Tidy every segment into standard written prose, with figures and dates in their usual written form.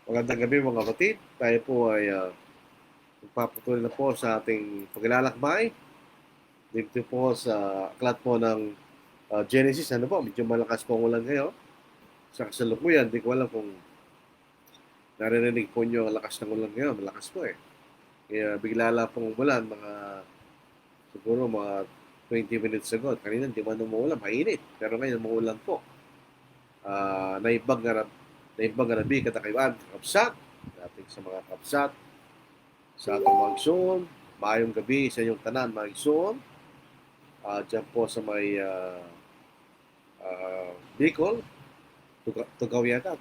Magandang gabi mga kapatid. Tayo po ay magpapatuloy na po sa ating paglalakbay dito po sa aklat po ng Genesis. Ano po, medyo malakas po ang ulan ngayon. Sa kasalukuyan, di ko alam kung naririnig po nyo ang lakas ng ulan ngayon. Malakas po eh. Kaya bigla lang pong umulan, siguro mga 20 minutes ago. Kanina hindi man umuulan, mainit. Pero ngayon umuulan po. Naibag nga nabi katakayaan kapsat. Dating sa mga kapsat sa atong mga igsoon. Maayong gabi sa inyong tanan, mga igsoon. Diyan po sa may Bicol, Tugaw yata.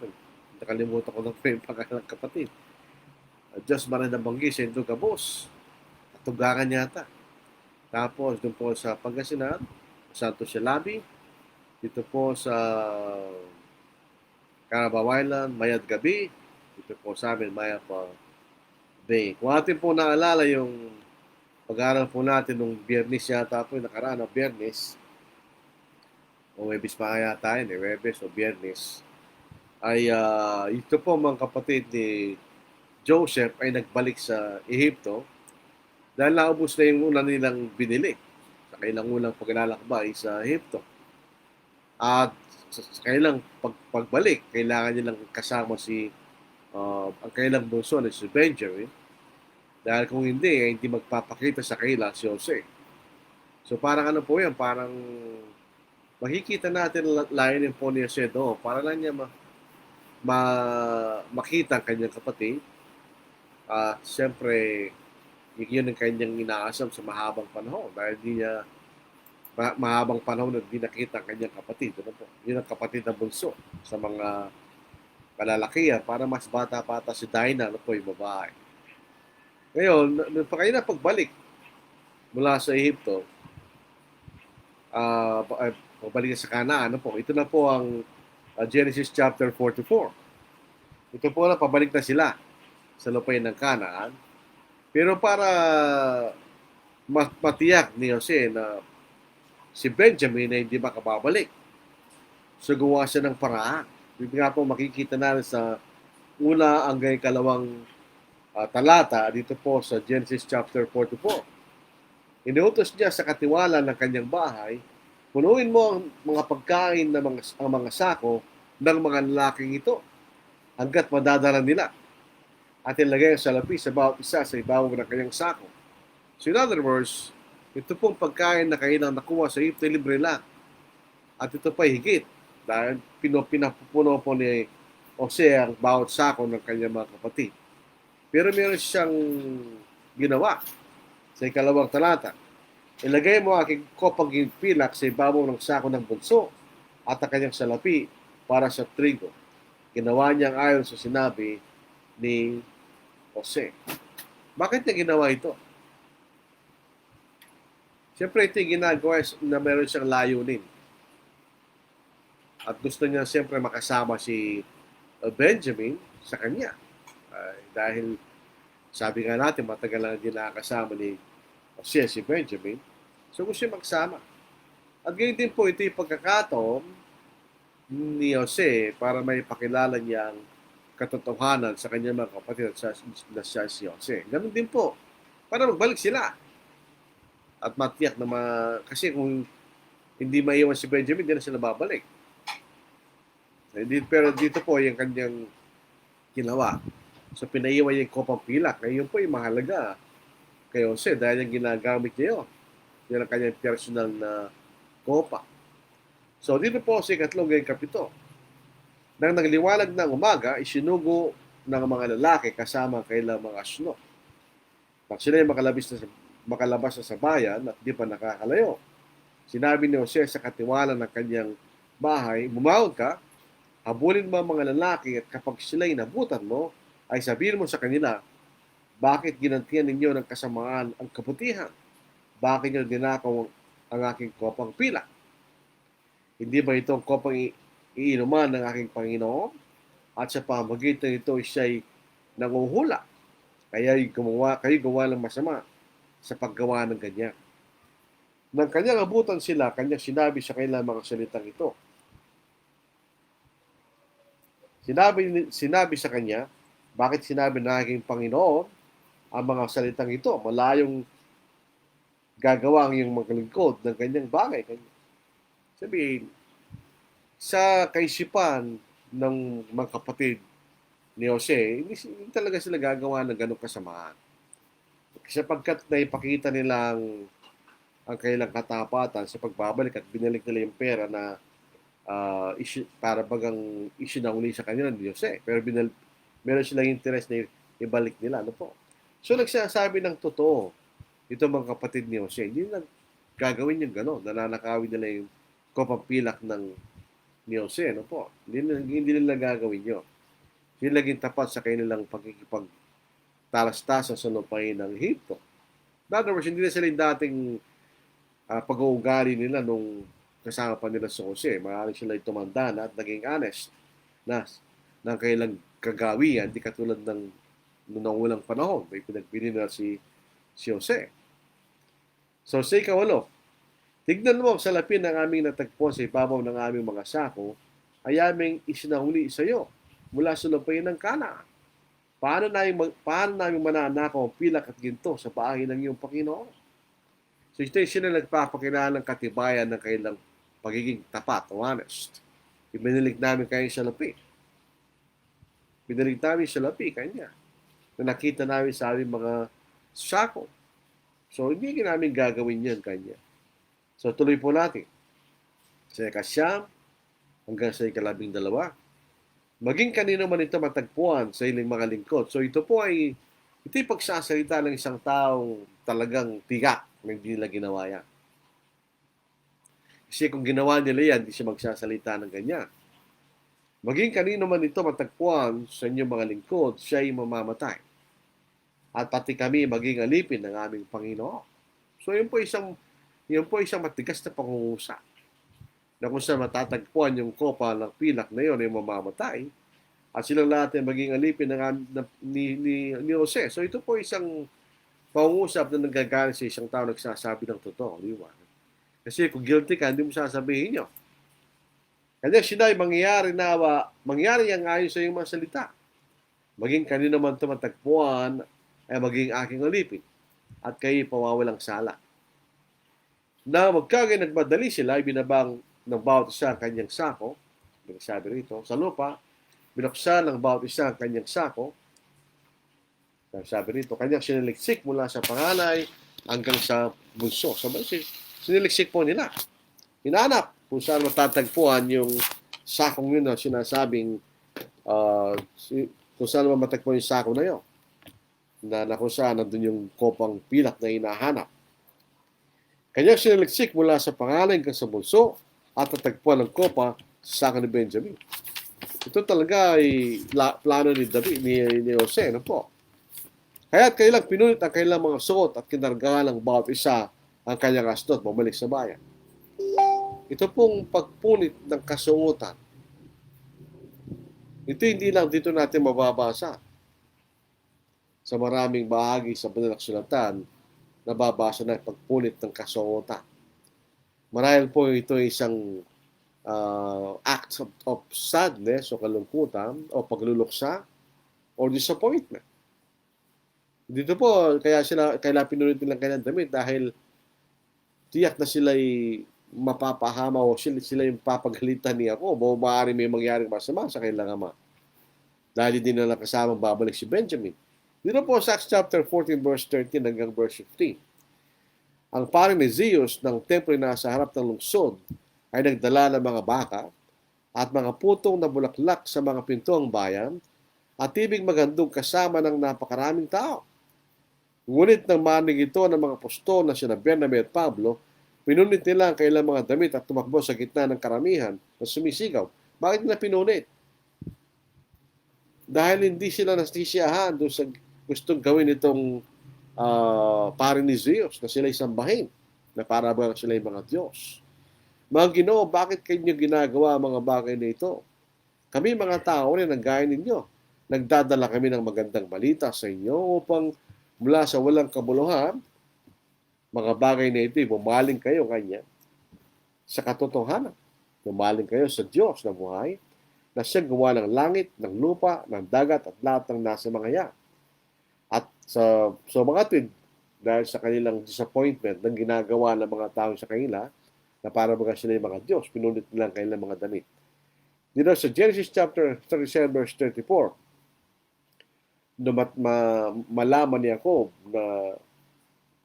Nakalimutan ko ng yung pangalan ng kapatid. Diyos Maranang Banggi sa Indugabos. Tugangan yata. Tapos doon po sa Pangasinan, Santo Silabi. Dito po sa Carabao Island, Mayad Gabi. Dito po sa amin, Maya pa Bay. Kung atin po naalala yung pag-aaral po natin nung Biyernes yata po, yung nakaraan na Biyernes, o Webes pa kaya tayo, Webes o Biyernes, ay ito po mga kapatid ni Joseph ay nagbalik sa Ehipto dahil naubos na yung una nilang binili sa kailang unang paglalakbay sa Ehipto. At sa kailang pagbalik, kailangan nilang kasama ang kailang bunso na si Benjamin. Dahil kung hindi, hindi magpapakita sa kanila si Jose. So parang ano po yan, parang makikita natin layunin po ni Jose doon para lang niya makita ang kanyang kapatid. At siyempre, yun ang kanyang inaasam sa mahabang panahon dahil di niya mahabang panahon na di nakita ang kanyang kapatid. Ano po? Yun ang kapatid na bunso sa mga kalalakihan para mas bata-bata si Dinah, ano po yung babae. Ngayon, nung pa kayo na pagbalik mula sa Ehipto, pagbalik sa Canaan, ano po, ito na po ang Genesis chapter 44. Ito po na, pabalik na sila sa lupain ng Canaan. Pero para matiyak ni Jose na si Benjamin ay hindi makababalik, so gumawa siya ng paraan. Hindi nga po makikita natin sa una hanggang kalawang talata dito po sa Genesis chapter 44. Inuutos niya sa katiwala ng kanyang bahay, punuin mo ang mga pagkain ng mga sako ng mga lalaking ito hanggat madadala nila at ilagay ang salapi sa bawat isa sa ibabaw ng kanyang sako. So in other words, ito pong pagkain na kailang nakuha sa Egypt, libre lang. At ito pa higit dahil pinapupuno po ni Jose ang bawat sako ng kanyang mga kapatid. Pero meron siyang ginawa sa ikalawang talata. Ilagay mo aking kopang pilak sa ibabaw ng sako ng bunso at ang kanyang salapi para sa trigo. Ginawa niyang ayon sa sinabi ni Jose. Bakit niya ginawa ito? Siyempre ito yung ginagawa na meron siyang layunin. At gusto niya siyempre makasama si Benjamin sa kanya. Dahil sabi nga natin, matagal lang din nakakasama ni Jose si Benjamin. So gusto niya magsama. At ganyan din po ito yung pagkakataon ni Jose para may pakilala niya ang katotohanan sa kanyang mga kapatid na siya si Jose. Ganun din po. Para magbalik sila. At matiyak na kasi kung hindi maiwan si Benjamin, hindi na sila babalik. Pero dito po yung kanyang ginawa. So pinaiwan niya yung kopang pilak. Ngayon po yung mahalaga kay Jose dahil yung ginagamit niya yun. Yan ang kanyang personal na kopa. So dito po sa ikatlong ngayong kapito. Nang nagliwanag ng umaga, isinugo ng mga lalaki kasama kailang mga asno. Pag sila yung makalabas na sa bayan at di pa nakakalayo. Sinabi ni Jose sa katiwala ng kanyang bahay, bumawag ka, habulin mo ang mga lalaki at kapag sila'y nabutan mo, ay sabihin mo sa kanila, bakit ginantian ninyo ng kasamaan ang kabutihan? Bakit nyo dinakaw ang aking kopang pila? Hindi ba itong kopang iinuman ng aking Panginoon? At sa pamagitan nito siya'y nanguhula. Kayo gumawa ng masama sa paggawa ng ganyan. Nang kanyang abutan sila, kanyang sinabi sa kanilang mga salitang ito. Sinabi sa kanya, Bakit sinabi na aking Panginoon ang mga salitang ito? Malayong gagawa ang iyong maglingkod ng kanyang bagay. Sabihin, sa kaisipan ng mga kapatid ni Jose, hindi talaga sila gagawa ng ganong kasamaan. Sapagkat naipakita nilang ang kailang katapatan sa pagbabalik at binalik nila yung pera na para bagang isinanguli sa kanila ni Jose. Pero meron silang interest na ibalik nila. Ano po? So nagsasabi ng totoo itong mga kapatid ni Jose. Hindi nila gagawin yung gano'n. Nananakawin nila yung kopang-pilak ng ni Jose. Ano po? Hindi nila gagawin yun. Hindi naging tapat sa kanilang pagkikipagtalastasan sa lupain ng Egypto. In other words, hindi na sila yung dating pag-uugali nila nung kasama pa nila sa Jose. Maaaring sila tumanda na at naging honest na kailang kagawian, di katulad ng noong unang panahon. May pinagpili na si Jose. So, sa ikawalo, tignan mo ang salapin ng aming natagpuan sa ibabaw ng aming mga sako, ay aming isinahuli sa iyo mula sa lupain ng Kanaan. Paano namin mananakaw ang pilak at ginto sa bahay ng iyong Panginoon? So ito yung sila nagpapakilala ng katibayan ng kailang pagiging tapat o honest. Ibinilig namin kayo sa lapi. Binilig namin sa lapi kanya. Na nakita namin sa aming mga sako. So hindi namin gagawin yan kanya. So tuloy po natin. Sa ikasyam hanggang sa ika-12. Maging kanino man ito matagpuan sa ilang mga lingkod. So ito yung pagsasalita ng isang taong talagang tiyak na hindi nila ginawa yan. Kasi kung ginawa nila yan, hindi siya magsasalita ng ganyan. Maging kanino man ito matagpuan sa inyong mga lingkod, siya ay mamamatay. At pati kami maging alipin ng aming Panginoon. So yun po isang matigas na pangungusap. Na kung saan matatagpuan yung kopa ng pilak na yun ay mamamatay. At silang lahat ay maging alipin ni Jose. So ito po isang pangungusap na nagagaling sa isang tao nagsasabi ng totoo. Di ba? Kasi kung guilty ka, hindi mo sasabihin nyo. Kanya sinabi, mangyari ang ayon sa iyong mga salita. Maging kanino man ito matagpuan, ay maging aking alipin. At kayo pawawalang sala. Na magkagay nagmadali sila, binabang ng bawat isa ang kanyang sako. Sabi rito, sa lupa, binuksan ng bawat isa ang kanyang sako. Sabi rito, kanyang siniliksik mula sa panganay hanggang sa bunso. So, siniliksik po nila. Hinanap kung saan matatagpuan yung sakong yun na sinasabing kung saan matatagpuan yung sako na yun. Na kung saan nandun yung kopang pilak na hinahanap. Kanyang siniliksik mula sa panganay hanggang sa bunso at natagpuan ng kopa sa sako ni Benjamin. Ito talaga ay plano ni David, ni Jose, ano po? Kaya't kailang pinulit ang kailang mga suot at kinargahan ng bawat isa ang kanyang astot bumalik sa bayan. Ito pong pagpunit ng kasungutan. Ito hindi lang dito natin mababasa. Sa maraming bahagi sa banal na kasulatan, nababasa na pagpunit ng kasungutan. Marahil po ito isang act of sadness o kalungkutan o pagluluksa o disappointment. Dito po, kaya pinulit nilang kanyang damit dahil tiyak na sila'y mapapahama o sila yung papagalitan ni ako o maaari may mangyaring masama sa kanilang ama. Dahil hindi na kasamang babalik si Benjamin. Dito po sa Acts chapter 14 verse 13 hanggang verse 15. Ang pari ni Zeus ng templo na sa harap ng lungsod ay nagdala ng mga baka at mga putong na bulaklak sa mga pintuang bayan at tibig magandong kasama ng napakaraming tao. Ngunit nang manig ito ng mga apostol na sina Bernabe at Pablo, pinunit nila ang kailang mga damit at tumakbo sa gitna ng karamihan na sumisigaw. Bakit nila pinunit? Dahil hindi sila nasisiyahan doon sa gustong gawin itong pari ni Zeus na sila'y sambahin na para ba sila'y mga Diyos. Mga Ginoo, bakit kayo ginagawa ang mga bagay na ito? Kami mga tao rin ang gaya ninyo. Nagdadala kami ng magandang balita sa inyo upang mula sa walang kabuluhan, mga bagay na ito, bumaling kayo kanya sa katotohanan. Bumaling kayo sa Diyos na buhay na siyang gawa ng langit, ng lupa, ng dagat at lahat ng nasa mga yan. At sa mga twin, dahil sa kanilang disappointment ng ginagawa ng mga tao sa kanila, na para mga sila yung mga Diyos, pinunit nilang kanilang mga damit. Dito sa Genesis chapter 37 verse 34, malaman ni Jacob na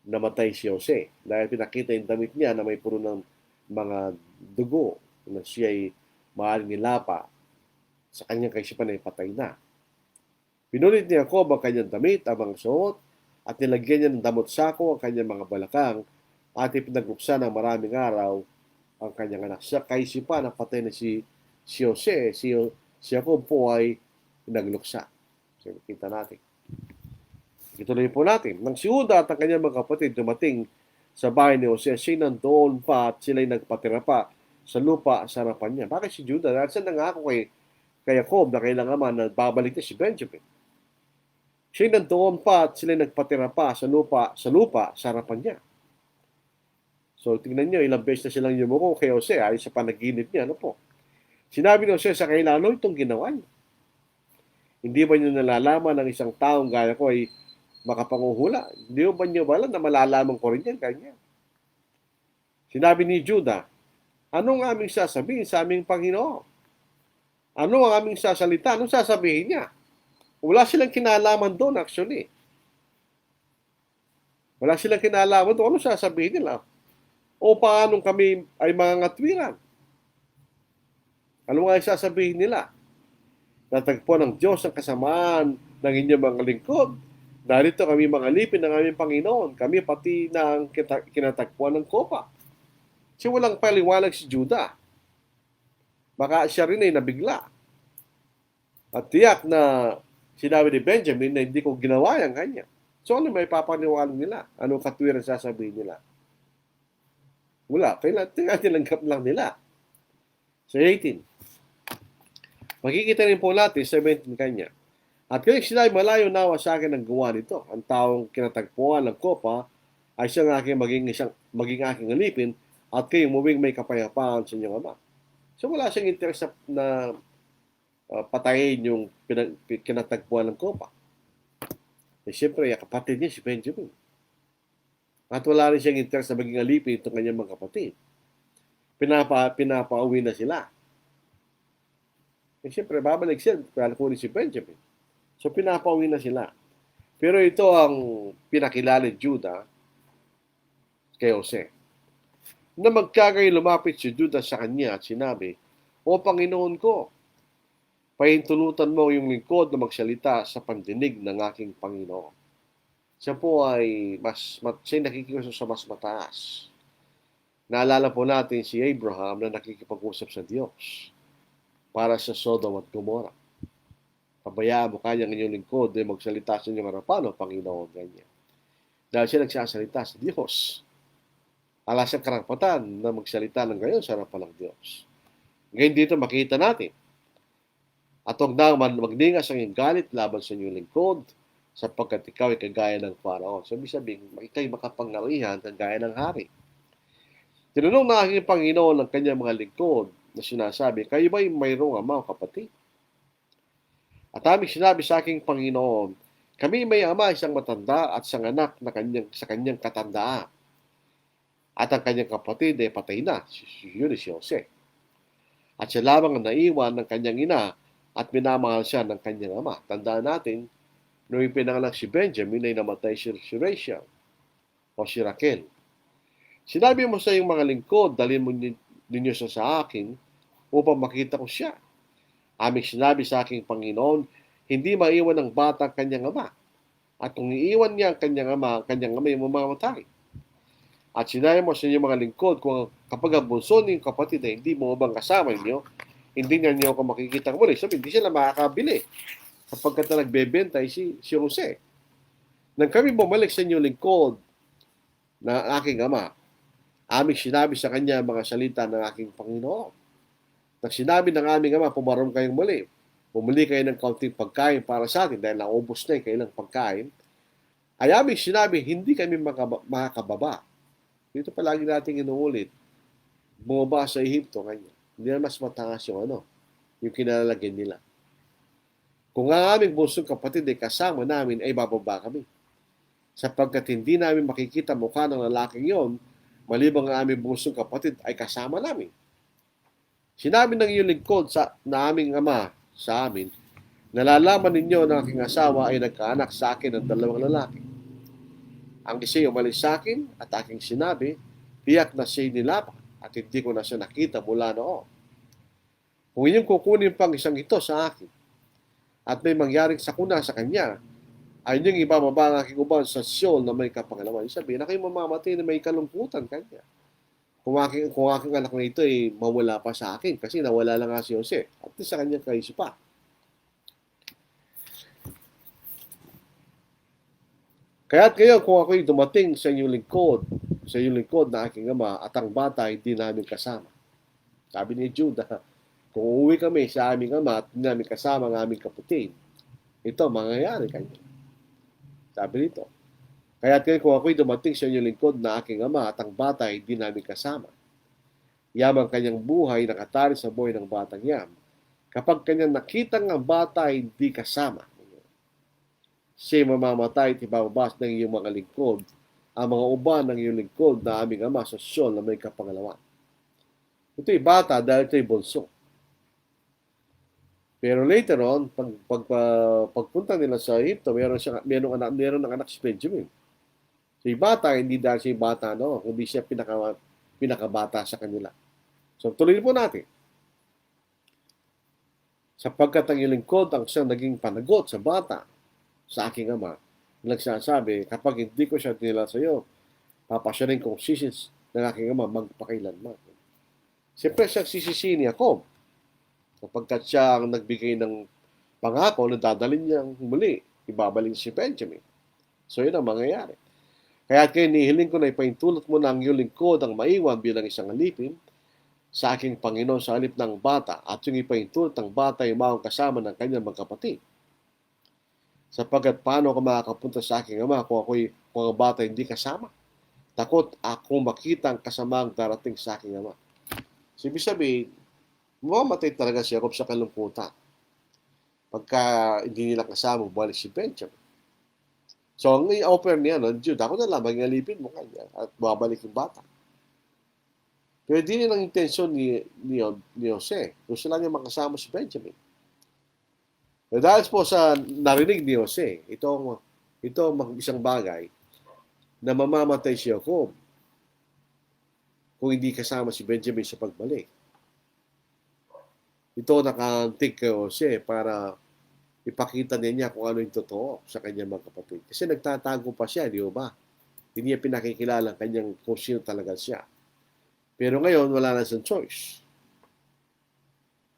namatay si Jose dahil pinakita yung damit niya na may puro ng mga dugo na siya'y maaaring nilapa sa kanyang kaisipan ay patay na. Pinunit ni Jacob ang kanyang damit, ang mga suot, at nilagyan niya ng damot sako ang kanyang mga balakang at ipinagbuksan ng maraming araw ang kanyang anak. Sa kaisipan na patay na si Jose, si Jacob po ay nagluksa. So, kita natin. Ituloy po natin. Nang si Juda at ang kanyang mga kapatid dumating sa bahay ni Jose, siya nandoon pa at sila'y nagpatira pa sa lupa sa harapan niya. Bakit si Juda? Dahil siya nangako kay Jacob na kailang ama na babalik na si Benjamin. Siya nandoon pa at sila'y nagpatira pa sa lupa sa harapan niya. So, tingnan niyo, ilang beses na silang yumuko kay Jose ay sa panaginip niya. Ano po? Sinabi ni Jose sa kanila, ano itong ginawa niyo? Hindi ba niyo nalalaman ng isang taong gaya ko ay makapanguhula? Hindi ba niyo ba alam na malalaman ko rin yan? Ganyan. Sinabi ni Judah, anong aming sasabihin sa aming Panginoon? Ano ang aming sasalita? Anong sasabihin niya? Wala silang kinalaman doon actually. Wala silang kinalaman doon. Anong sasabihin nila? O paano kami ay mga ngatwiran? Ano nga yung sasabihin nila? Natagpo ng Diyos ang kasamaan ng inyong mga lingkod. Narito kami mga lipin ng aming Panginoon. Kami pati na ang kinatagpuan ng kopa. Kasi walang paliwanag si Judah. Baka siya rin ay nabigla. At tiyak na sinabi ni Benjamin na hindi ko ginawa yung kanya. So ano may papaniwalang nila? Anong katwiran sasabihin nila? Wala. Kailangan nilanggap lang nila. Sa 18. Makikita rin po natin, 17 kanya. At kaya sila ay malayo nawa sa akin ang gawa nito. Ang taong kinatagpuan ng kopa ay siyang aking maging aking alipin at kayo muwing may kapayapaan sa inyong ama. So wala siyang interest na patayin yung kinatagpuan ng kopa. Eh siyempre, kapatid niya si Benjamin. At wala rin siyang interest na maging alipin itong kanyang mga kapatid. Pinapauwi na sila. Eh siyempre, babalik siya kaya kunin si Benjamin. So pinapauwi na sila. Pero ito ang pinakilala ni Judah kay Jose. Na magkagay lumapit si Judah sa kanya at sinabi, O Panginoon ko, pahintulutan mo yung lingkod na magsalita sa pandinig ng aking Panginoon. Siya po ay siya nakikiusap sa mas mataas. Naalala po natin si Abraham na nakikipag-usap sa Diyos para sa Sodom at Gomorrah. Pabayaan mo kanyang inyong lingkod na magsalita sa inyong harapan, o Panginoon, ganyan. Dahil siya nagsasalita sa Diyos. Wala siyang karapatan na magsalita ng gayon sa harapan ng Diyos. Ngayon dito makita natin. At huwag na magningas ang iyong galit laban sa inyong lingkod sapagkat ikaw ay kagaya ng Pharaoh. Sabi-sabihin, ikaw'y makapangyarihan kagaya ng hari. Tinanong na aking Panginoon ng kanyang mga lingkod na sinasabi, kayo ba'y mayroong ama o kapatid? At aming sinabi sa aking Panginoon, kami may ama, isang matanda at isang anak na sa kanyang katandaan. At ang kanyang kapatid ay patay na, yun si Jose. At siya lamang ang naiwan ng kanyang ina at minamahal siya ng kanyang ama. Tandaan natin, nung ipinanganak si Benjamin ay namatay si Rachel o si Raquel. Sinabi mo sa iyong mga lingkod, dalhin mo ninyo siya sa akin upang makita ko siya. Aming sinabi sa aking Panginoon, hindi maiwan ng bata ang kanyang ama. At kung iiwan niya ang kanyang ama ay mamamatay. At sinabi mo sa inyong mga lingkod, kung kapag ang bunso niyong kapatid ay hindi mo bang kasama niyo, hindi niyo ako makikita muli. Sabi, hindi sila makakabili. Kapag ka nagbebenta ay si Jose. Nang kami bumalik sa inyong lingkod na aking ama, aming sinabi sa kanya mga salita ng aking Panginoon. Nang sinabi ng aming ama, pumarong kayong muli. Bumili kayo ng kaunting pagkain para sa atin dahil naubos na yung kailang pagkain. Ay aming sinabi, hindi kami makakababa. Dito palagi natin inuulit. Bumaba sa Ehipto kanya. Hindi na mas mataas yung yung kinalalagyan nila. Kung ang aming bunsong kapatid ay kasama namin, ay bababa kami. Sapagkat hindi namin makikita mukha ng lalaking yon, malibang ang aming bunsong kapatid ay kasama namin. Sinabi ng iyong lingkod na aming ama sa amin, nalalaman ninyo na aking asawa ay nagkaanak sa akin ng 2 lalaki. Ang isa'y umalis sa akin at aking sinabi, tiyak na siya'y nilapak at hindi ko na siya nakita mula noon. Kung inyong kukunin pang isang ito sa akin at may mangyaring sakuna sa kanya, ay inyong ibababa ang aking uban sa Sheol na may kapangalaman. Sabihin na kayo mamamatay na may kalungkutan kanya. Kung aking anak na ito ay mawala pa sa akin kasi nawala lang nga si Jose at sa kanyang kaisipan. Kaya't ngayon kung ako'y dumating sa inyong lingkod na aking ama at ang bata hindi namin kasama. Sabi ni Judah, kung uuwi kami sa aming ama at hindi namin kasama ang aming kapatid, ito mangyayari kanya. Sabi nito, kaya't ngayon kung ako'y dumating sa inyong lingkod na aking ama at ang bata hindi namin kasama, yamang kanyang buhay nakatali sa buhay ng batang yam. Kapag kanyang nakitang ang bata ay hindi kasama, siya mamamatay at ibababas ng iyong mga lingkod, ang mga uban ng iyong lingkod na aming ama sa Sheol na may kapangalawan. Ito'y bata dahil ito'y bunso. Pero later on, pagpunta nila sa Egypto, meron ng anak si Benjamin. So, yung bata, hindi dahil siya bata, no? Kundi siya pinakabata sa kanila. So, tuloy po natin. Sapagkat ang iyong lingkod ang siyang naging panagot sa bata, sa aking ama, nagsasabi, kapag hindi ko siya tinila sa iyo, papasyarin kong sisis ng aking ama magpakailanman. Siyempre siyang sisisi ni Jacob, sapagkat siya ang nagbigay ng pangako na dadalhin niyang muli, ibabalik si Benjamin. So yun ang mangyayari. Kaya kayo nihiling ko na ipaintulot mo na ang iyong lingkod ang maiwan bilang isang alipin sa aking Panginoon sa halip ng bata at yung ipaintulot ng bata ay maong kasama ng kanyang magkapatid. Sapagkat paano ka makakapunta sa aking ama kung ang bata hindi kasama? Takot akong makita ang kasamaang darating sa aking ama. So, ibig sabihin, mamamatay talaga si Jacob sa kalungkutan pagka hindi nila kasama balik si Benjamin. So, ang i-offer niya, Jude, ako na lang, mag-alipin mo kanya at babalik yung bata. Pero hindi nilang intensyon ni Jose. Gusto lang niya makasama si Benjamin. Dahil po sa narinig ni Jose, ito isang bagay na mamamatay si Jacob kung hindi kasama si Benjamin sa pagbalik. Ito nakaantig kay Jose para ipakita niya kung ano yung totoo sa kanyang mga kapatid. Kasi nagtatago pa siya, di ba? Hindi niya pinakikilala kung sino talaga siya. Pero ngayon, wala na siyang choice.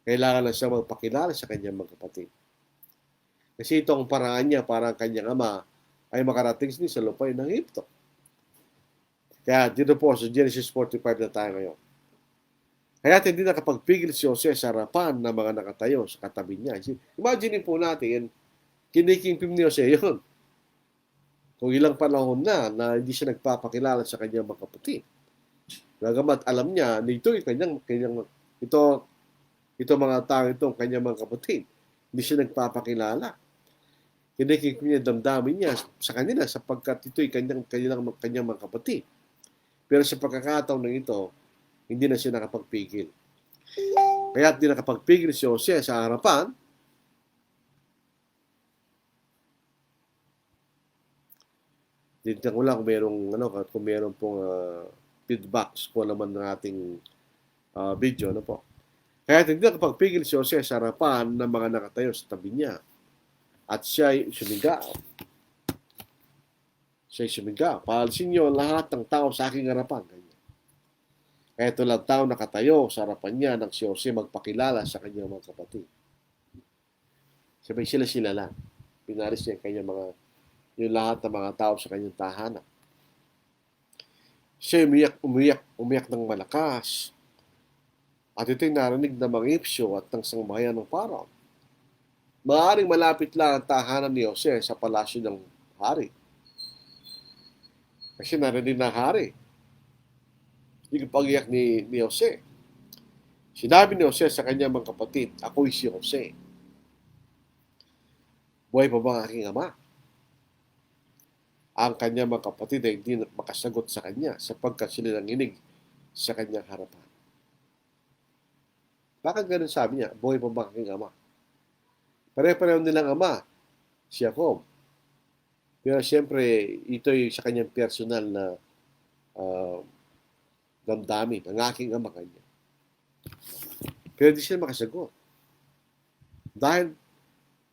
Kailangan na siya magpakilala sa kanyang mga kapatid. Kasi ito ang paraan niya para ang kanyang ama ay makarating din sa lupain ng Egypto. Kaya dito po sa Genesis 45 na tayo ngayon. Kaya hindi nakapagpigil si Jose sa harapan ng mga nakatayo sa katabi niya. Imagine po natin, kinikingpim ni Jose yun. Kung ilang panahon na hindi siya nagpapakilala sa kanyang mga kapatid. Nagamat alam niya na ito mga tao itong kanyang mga kapatid. Hindi siya nagpapakilala. Kinikingpim niya damdamin niya sa kanila sapagkat ito'y kanyang mga kapatid. Pero sa pagkakataon ng ito, hindi na siya nakapagpigil. Kaya hindi nakapagpigil si Jose sa harapan. Dito ko lang kung merong pong feedbacks po naman ng ating video. Kaya hindi nakapagpigil si Jose sa harapan ng mga nakatayo sa tabi niya. At siya'y sumigaw. Paalisin niyo lahat ng tao sa aking harapan. Kaya ito lang tao nakatayo sa harapan niya nang si Jose magpakilala sa kanyang mga kapatid. Sabay sila lang. Pinalis niya yung lahat ng mga tao sa kanyang tahanan. Siya umiyak ng malakas. At ito'y narinig ng mga Ipsyo at ng sangbahayan ng Pharaoh. Maaaring malapit lang ang tahanan ni Jose sa palasyo ng hari. Kasi narinig ng hari yung pag-iyak ni Jose. Sinabi ni Jose sa kanyang mga kapatid, ako'y si Jose. Buhay pa ba ang aking ama? Ang kanyang mga kapatid ay hindi makasagot sa kanya sapagkat sila nanginig sa kanyang harapan. Bakit ganun sabi niya? Buhay pa ba ang aking ama? Pare-pareho nilang ama, si Jacob. Pero siyempre, ito'y sa kanyang personal na uh, damdamin. Ang aking ama kanya. Pero di sila makasagot. Dahil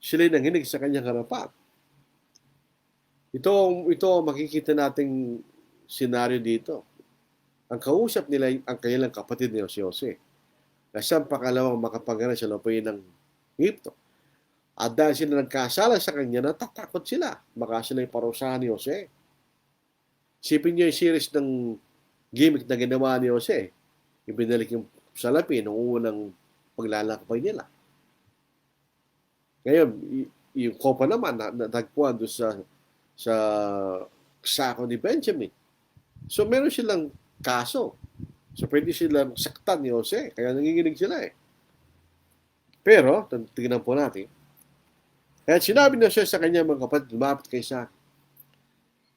sila'y nanginig sa kanyang harapan. Ito ang makikita nating senaryo dito. Ang kausap nila ang kanilang kapatid ni Jose na siyang pakalawang makapangyarihan sa lupain ng Egypto. At dahil sila nagkasala sa kanya, natatakot sila. Baka sila yung parusahan ni Jose. Sipin niyo yung series ng gimmick na ginawa ni Jose. Ibinalik yung salapi noong unang paglalakbay nila. Ngayon, yung kopa naman natagpuan doon sa sako ni Benjamin. So, meron silang kaso. So, pwede silang saktan ni Jose. Kaya nanginginig sila eh. Pero, tingnan po natin. Kaya sinabi ni Jose sa kanya mga kapatid, lumapit kayo sa akin.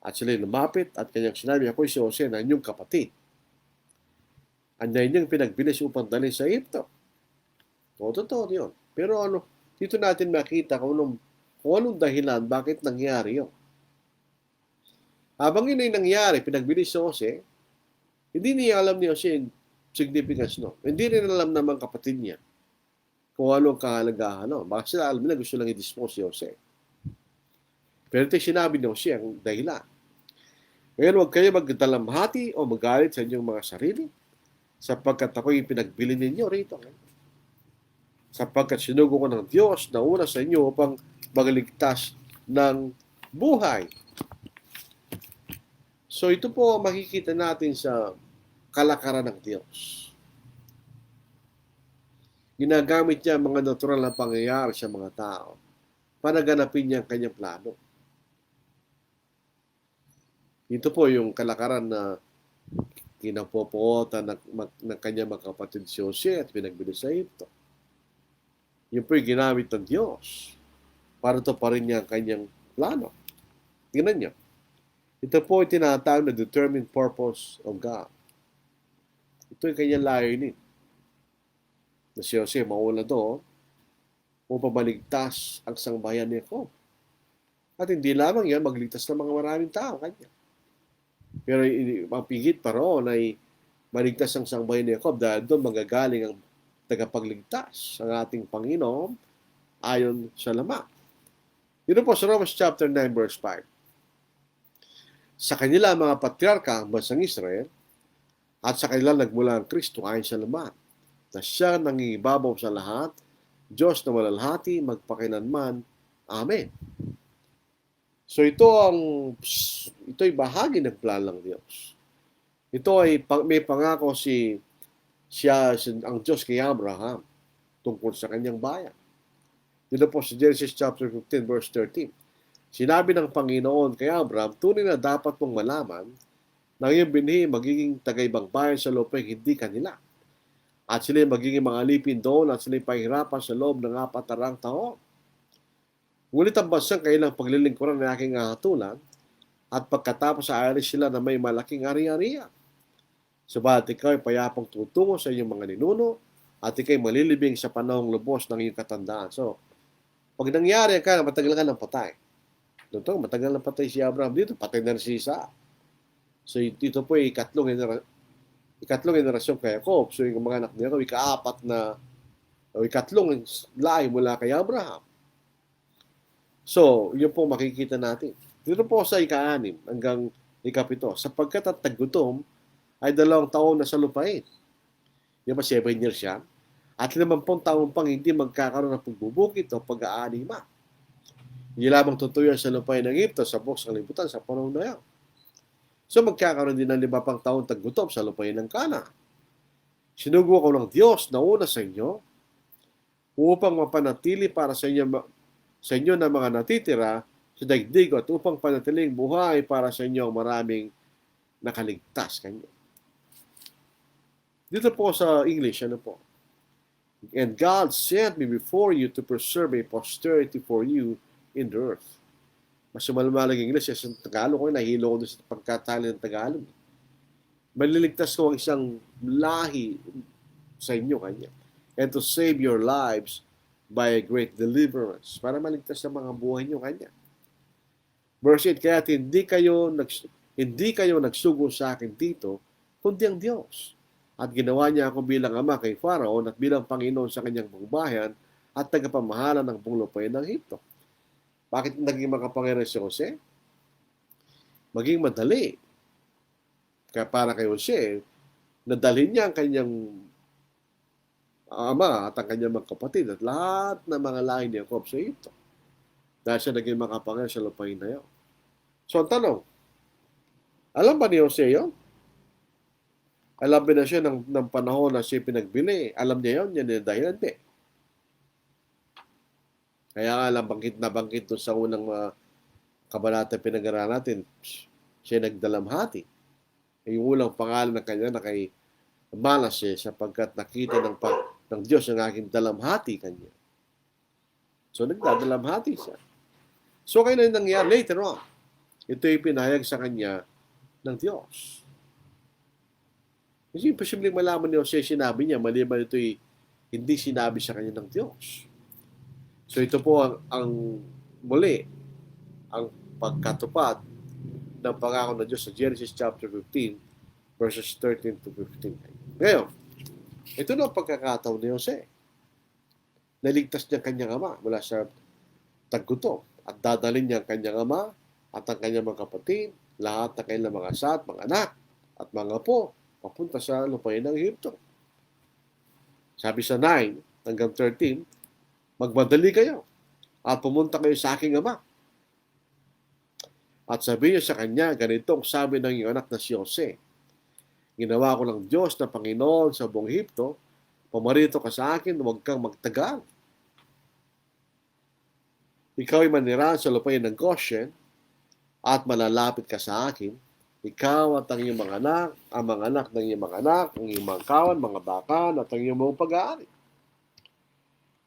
At sila lumapit at kanyang sinabi, ako'y si Jose na inyong kapatid. Anday niyang pinagbilis upang dalhin sa Egypto. Totoo yun. Pero dito natin makita kung anong dahilan, bakit nangyari yun. Habang yun ay nangyari, pinagbilis si Jose, hindi niya alam ni Jose yung significance, no? Hindi rin alam naman kapatid niya kung anong kahalagahan, no? Baka sila alam nila, gusto lang i-dispose si Jose. Pero ito sinabi ni Jose ang dahilan. Ngayon, huwag kayo magdalamhati o magalit sa inyong mga sarili sapagkat ako'y pinagbili ninyo rito. Sapagkat sinugo ko ng Diyos na una sa inyo upang magligtas ng buhay. So ito po makikita natin sa kalakaran ng Diyos. Ginagamit niya mga natural na pangyayari sa mga tao para ganapin niya ang kanyang plano. Ito po yung kalakaran na kinapopotan ng kanyang mga kapatid si Jose at pinagbili sa Egypto. Yun po yung ginamit ng Diyos para ito pa rin niya ang kanyang plano. Tingnan niyo. Ito po yung tinatawag na determined purpose of God. Ito yung kanyang layunin. Na si Jose mauna doon upang maligtas ang sangbayan ni Jacob. At hindi lamang yan, magligtas ng mga maraming tao kanya. Pero ang pigit pa roon ay maligtas ang sangbayan ni Jacob dahil doon magagaling ang tagapagligtas ang ating Panginoon ayon sa laman. Dito po sa Romans chapter 9 verse 5. Sa kanila mga patriarka ang bansang Israel at sa kanila nagmula ang Kristo ayon sa laman na siya nangingibabaw sa lahat, Diyos na malalhati, magpakilanman. Amen. So ito'y bahagi ng plan ng Diyos. Ito ay may pangako ang Diyos kay Abraham tungkol sa kanyang bayan. Dito po sa Genesis chapter 15 verse 13. Sinabi ng Panginoon kay Abraham, tunay na dapat mong malaman na iyong binhi magiging tagaibang bayan sa lupang hindi kanila. At sila magiging mga alipin doon at sila pahirapan sa loob ng 4 taon. Ngunit ang bansang kailang paglilingkuran ng aking hatulan at pagkatapos aalis sila na may malaking ari-arian. Subalit ikaw ay payapang tutungo sa iyong mga ninuno at ikay malilibing sa panahong lubos ng iyong katandaan. So, pag nangyari ka, matagal ka ng patay. Dito, matagal ng patay si Abraham dito, patay na si Isaac. So, ito po ay ikatlong generasyon kay Jacob. So, yung mga anak niya, ikatlong lahi mula kay Abraham. So, yun po makikita natin. Dito po sa ika-6 hanggang ika-7, sapagkat at taggutom ay 2 taon na sa lupain. Yung 7 years yan. At 50 taon pang hindi magkakaroon ng pagbubukit o pag-aanima. Hindi lamang tutuyan sa lupain ng Egypto sa buks ng libutan sa panahon na yan. So magkakaroon din ng 5 taon taggutom sa lupain ng Kana. Sinugo ko ng Diyos na una sa inyo upang mapanatili para sa inyo na mga natitira sa daigdig at upang panatiling buhay para sa inyo ang maraming nakaligtas kanyo. Dito po sa English, ano po? And God sent me before you to preserve a posterity for you in the earth. Mas malumalang English sa Tagalog ko, nahilo ko doon sa pagkatali ng Tagalog. Maliligtas ko ang isang lahi sa inyo kanya. And to save your lives by a great deliverance. Para maligtas sa mga buhay nyo kanya. Verse 8, kaya hindi kayo nagsugo sa akin dito, kundi ang Diyos. At ginawa niya ako bilang ama kay Pharaoh at bilang Panginoon sa kanyang buong bayan at tagapamahala ng buong lupain ng Egypto. Bakit naging makapangyarihan si Jose? Maging madali. Kaya para kay Jose, nadalhin niya ang kanyang ama at ang kanyang mga kapatid at lahat ng mga lahi ni Jacob sa Egypto. Dahil siya naging makapangyarihan sa lupain na yun. So ang tanong, alam ba ni Jose yun? Alam ba na siya ng panahon na siya pinagbili? Alam niya yun? Yan yung dahilan? Hindi. Kaya nga lang banggit doon sa unang kabanata pinag-aralan natin, siya nagdalamhati. Yung ulang pangalan ng kanya na kay Manasseh sapagkat nakita ng Diyos ang aking dalamhati kanya. So nagdadalamhati siya. So kaya na nangyari later on. Ito yung pinahayag sa kanya ng Diyos. Kasi posibleng malaman ni Jose sinabi niya, maliban ito'y hindi sinabi sa kanya ng Diyos. So ito po ang muli, ang pagkatupad ng pangako ng Diyos sa Genesis chapter 15, verses 13 to 15. Ngayon, ito na ang pagkakataon ni Jose. Naligtas niya kanyang ama mula sa taggutom at dadalhin niya ang kanyang ama at ang kanyang mga kapatid, lahat ng kanilang mga asa at mga anak at mga apo, papunta sa lupain ng Egypto. Sabi sa 9 hanggang 13, magmadali kayo at pumunta kayo sa aking ama. At sabi niya sa kanya, ganito ang sabi ng iyong anak na si Jose. Ginawa ko ng Diyos na Panginoon sa buong Egypto, pumarito ka sa akin, huwag kang magtagal. Ikaw ay manirahan sa lupain ng Goshen at malalapit ka sa akin. Ikaw at ang iyong mga anak, ang mga anak ng iyong mga anak, ang iyong mga kawan, mga bakan, at ang iyong mga pag-aari.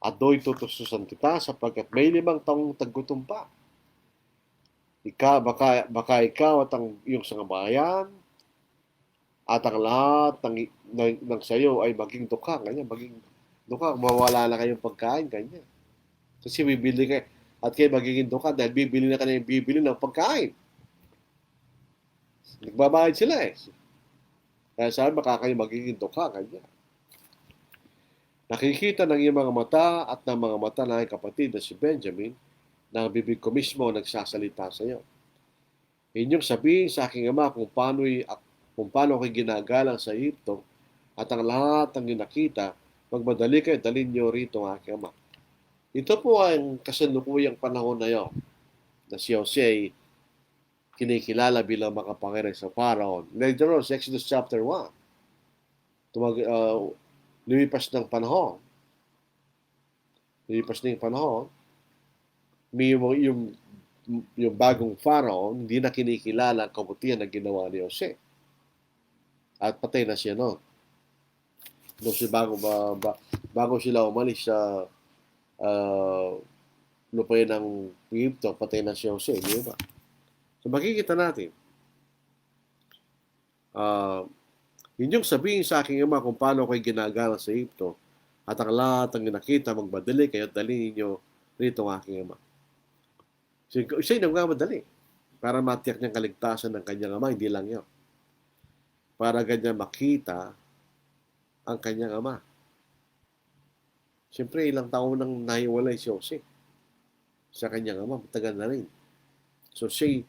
At do'y tutustusan kita sapagkat may 5 taong taggutom pa. Baka ikaw at ang iyong sangabayan at ang lahat ng sayo ay maging dukha. Kanya, maging dukha. Mawala na kayong pagkain. Kanya. Kasi bibili kayo. At kayo magiging dukha dahil bibili na kayo bibili ng pagkain. Nagbabayad sila eh. Kaya sabi, baka kayo magiging dukha kanya. Nakikita ng iyong mga mata at ng mga mata ng aking kapatid na si Benjamin na ang bibig ko mismo nagsasalita sa iyo. Inyong sabihin sa aking ama kung paano ako'y ginagalang sa Egypto at ang lahat ng nakita, magmadali kayo, dalhin niyo rito ang aking ama. Ito po ang kasalukuyang panahon na yon na si Jose kinikilala bilang makapangyarihan sa Pharaoh. Later on, sa Exodus chapter 1, lumipas ng panahon. Lumipas na yung panahon, may yung bagong Pharaoh, hindi na kinikilala ang kabutihan na ginawa ni Jose. At patay na siya noon. Bago sila umalis sa lupain ng Egypto, patay na si Jose, di ba? So makikita natin, inyong sabihin sa aking ama kung paano ako'y ginagalang sa Egypto at ang lahat ng nakita magmadali kayo at dalhin ninyo rito ang aking ama. So, siya'y nagmamadali para matiyak niyang kaligtasan ng kanyang ama, hindi lang yun. Para ganyan makita ang kanyang ama. Siyempre, ilang taon nang nahiwalay si Jose sa kanyang ama, matagal na rin. So siya'y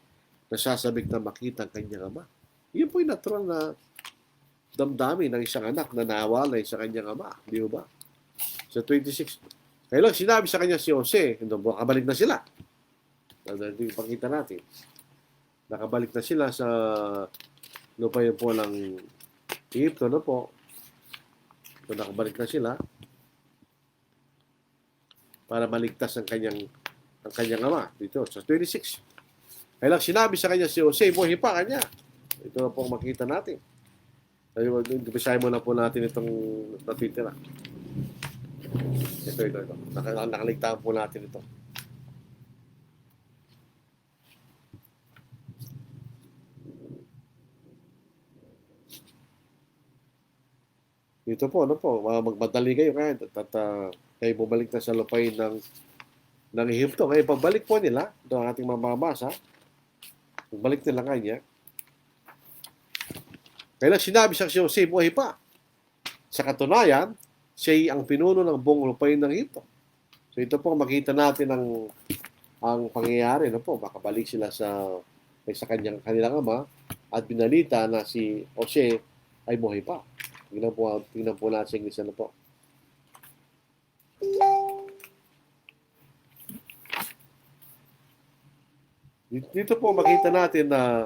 nasasabik na makita ang kanyang ama. Yun po yung natural na damdamin ng isang anak na nawalay sa kanyang ama. Di ba? Sa 26. Kaya lang, sinabi sa kanya si Jose, nakabalik na sila. Ito yung pakita natin. Nakabalik na sila sa lupain po ng Egypto na po. So, nakabalik na sila para maligtas ang kanyang ama. Dito, sa 26. Kaya lang sinabi sa kanya si Jose, buhay pa kanya. Ito na po ang makita natin. Bisahin muna po natin itong natitira. Ito. Nakaligtaan po natin ito. Dito po, ano po, magmadali kayo kaya kayo bumalik na sa lupain ng Ehipto. Ngayon, pagbalik po nila, ito ang ating mamabasa, pagbalik nila kanya, kailan sinabi sa si Jose, buhay pa. Sa katunayan, siya ang pinuno ng buong lupain ng Ehipto. So ito po, makita natin ang pangyayari, no po, makabalik sila sa kanilang ama at binalita na si Jose ay buhay pa. Tingnan po natin sa English na po. Dito po makita natin na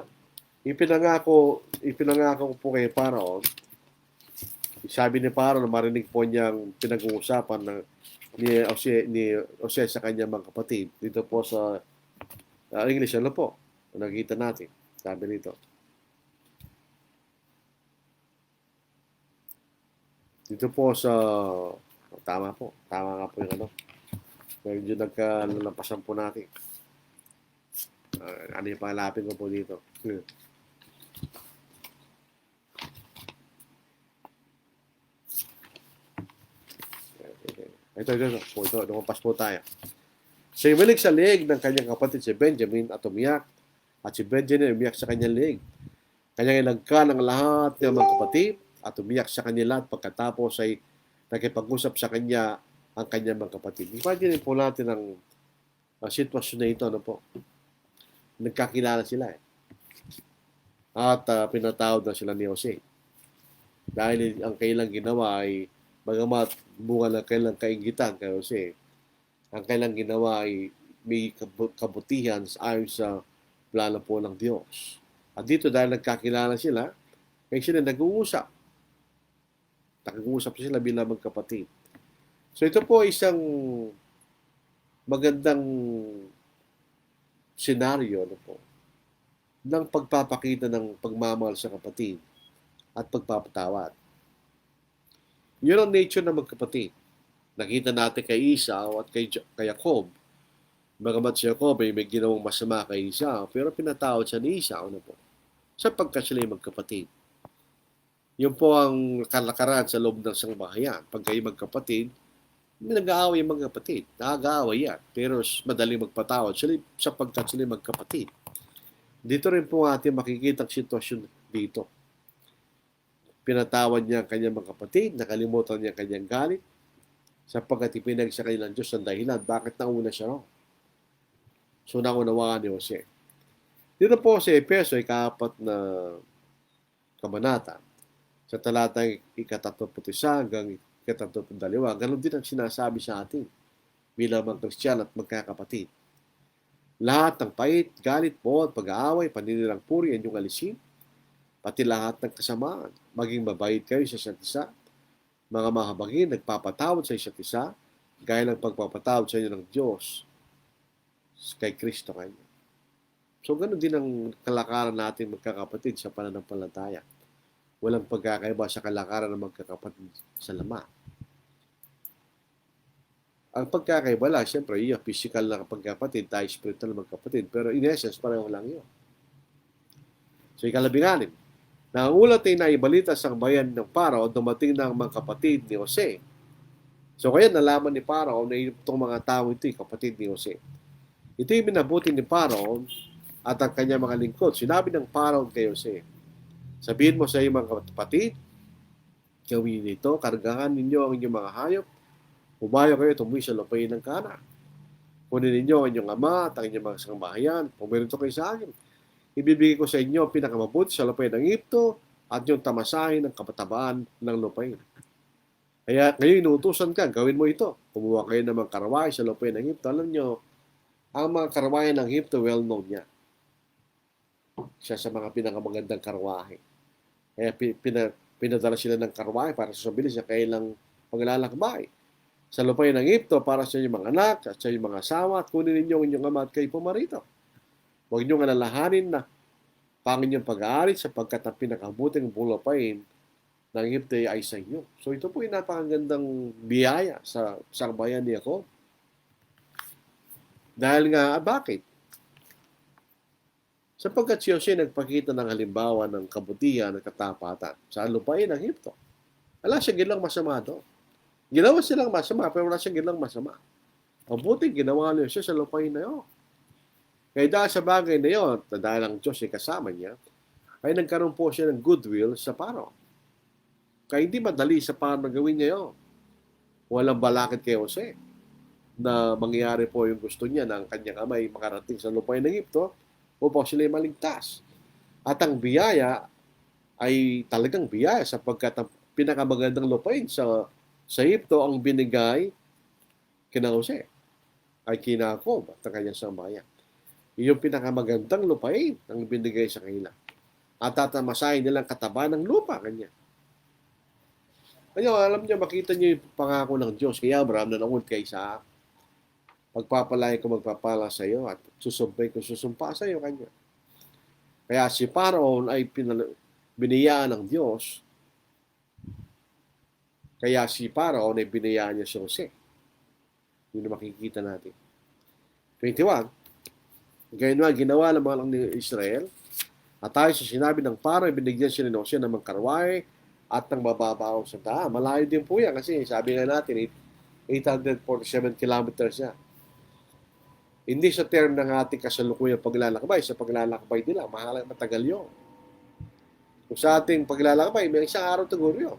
ipinangako po kay Pharaoh. Sabi ni Pharaoh na marinig po niyang pinag-uusapan ni Jose sa kanyang mga kapatid. Dito po sa English ano po, nakita natin. Sabi nito. Dito po sa tama nga po yung ano. Medyo nagkalalampasan po natin. Ano yung pangalapin ko po dito? Ito, lumampas po tayo. Siya umilig sa leeg ng kanyang kapatid si Benjamin at umiyak. At si Benjamin umiyak sa kanyang leeg. Kanyang ilagkan ang lahat ng mga kapatid at umiyak sa kanila at pagkatapos ay nakipag-usap sa kanya ang kanyang mga kapatid. Imagine po natin ang sitwasyon na ito. Ano po? Nagkakilala sila eh. At pinatawad na sila ni Jose. Dahil ang kailang ginawa ay bagamat bunga ng kailang kaingitan kay Jose, ang kailang ginawa ay may kabutihan ayon sa plano po ng Diyos. At dito dahil nagkakilala sila, kaya sila nag-uusap. Nag-uusap sila bilang magkapatid. So ito po isang magandang senaryo ano po, ng pagpapakita ng pagmamahal sa kapatid at pagpapatawad. Yun ang nature ng magkapatid. Nakita natin kay Esau at kay Jacob. Bagamat si Jacob ay may ginawang masama kay Esau, pero pinatawad siya ni Esau na po. Sapagkat sila ay magkapatid. Yun po ang kalakaran sa loob ng sangbahayan. Pag kayo magkapatid, may nag-aaway yung magkapatid. Nag-aaway yan. Pero madaling magpatawad sila sapagkat sila ay magkapatid. Dito rin po ating makikita ang sitwasyon dito. Pinatawad niya ang kanyang mga kapatid, nakalimutan niya ang kanyang galit, sapagkat ipinag sa kanilang Diyos ang dahilan. Bakit nauna siya raw? So, naunawaan ni Jose. Dito po sa Efeso, ika-4 na kabanata, sa talatang ika-31 hanggang ika-32, ganun din ang sinasabi sa atin bilang mga Kristiyano at magkakapatid. Lahat ng pait, galit po at pag-aaway, paninirang puri, ang inyong alisin, pati lahat ng kasamaan. Maging mabait kayo sa isa't isa. Mga mahabagin, nagpapatawad sa isa't isa, gaya ng pagpapatawad sa inyo ng Diyos kay Kristo kayo. So, ganun din ang kalakaran natin magkakapatid sa pananampalataya. Walang pagkakaiba sa kalakaran ng magkakapatid sa laman. Ang pagkakaiba lang, siyempre, yung physical na pagkakapatid, tayo spiritual na magkapatid. Pero in essence, pareho lang yun. So, ikalabinganin. Na ang ulat ay naibalita sa bayan ng Pharaoh, dumating na ang mga kapatid ni Jose. So kaya nalaman ni Pharaoh na itong mga tao ito, kapatid ni Jose. Ito yung minabuti ni Pharaoh at ang kanyang mga lingkod. Sinabi ng Pharaoh kay Jose, sabihin mo sa iyong mga kapatid, gawin nito, kargahan ninyo ang inyong mga hayop, humayo kayo tumuwi sa lupain ng Kana. Kunin ninyo ang inyong ama at ang inyong mga sangbahayan, pumirito kayo sa akin. Ibibigay ko sa inyo ang pinakamabuti sa lupain ng Egypto at yung tamasahin ng kapatabaan ng lupain. Kaya ngayon inuutusan ka, gawin mo ito. Kumuha kayo ng mga karaway sa lupain ng Egypto. Alam nyo, ang mga karawayan ng Egypto, well known niya. Siya sa mga pinakamagandang karawahe. Kaya pinadala sila ng karawahe para susabilis sa kailang paglalakbay. Sa lupain ng Egypto para sa inyong mga anak at sa inyong mga asawa at kunin ninyo ang inyong ama at kayo pumarito. Huwag niyong alalahanin na pang inyong pag-aari sapagkat ang pinakabuting bulapain ng Egypto ay sa inyo. So ito po ay napakagandang biyaya sa bayan ni Jacob. Dahil nga, bakit? Sapagkat si Jose nagpakita ng halimbawa ng kabutihan at katapatan sa lupain ng Egypto. Wala siya gilang masama doon. Ginawa silang masama, pero wala siyang gilang masama. Mabuti ginawa niya siya sa lupain na yun. Kaya dahil sa bagay na yun, dahil ang Diyos ay kasama niya, ay nagkaroon po siya ng goodwill sa Paro. Kaya hindi madali sa Paro na gawin niya yun. Walang balakid kay Jose na mangyari po yung gusto niya ng kanyang amay makarating sa lupain ng Egypto upang sila maligtas. At ang biyaya ay talagang biyaya sapagkat ang pinakamagandang lupain sa Egypto ang binigay kina Jose ay kina Jacob at ang kanyang sambayan. Yung pinakamagandang lupain ang binigay sa kanila. At tatamasahin nilang kataba ng lupa kanya. Kaya alam niyo, makita niyo yung pangako ng Diyos kay Abraham na nangungod kay Isaac. Pagpapalay ko magpapala sa iyo at susumpay ko susumpa sa iyo kanya. Kaya si Paraon ay biniyaan ng Diyos. Kaya si Paraon ay biniyaan niya si Jose. Yun ang makikita natin. 21. Gayun nga, ginawa ng mga lang ni Israel. At tayo sa sinabi ng Paraon, binigyan siya ni Jose ng magkarway at ng mababaw sa daan. Malayo din po yan kasi sabi nga natin, 847 kilometers yan. Hindi sa term ng ating kasalukuyang paglalakbay. Sa paglalakbay nila, matagal yun. Kung sa ating paglalakbay, may isang araw siguro yun.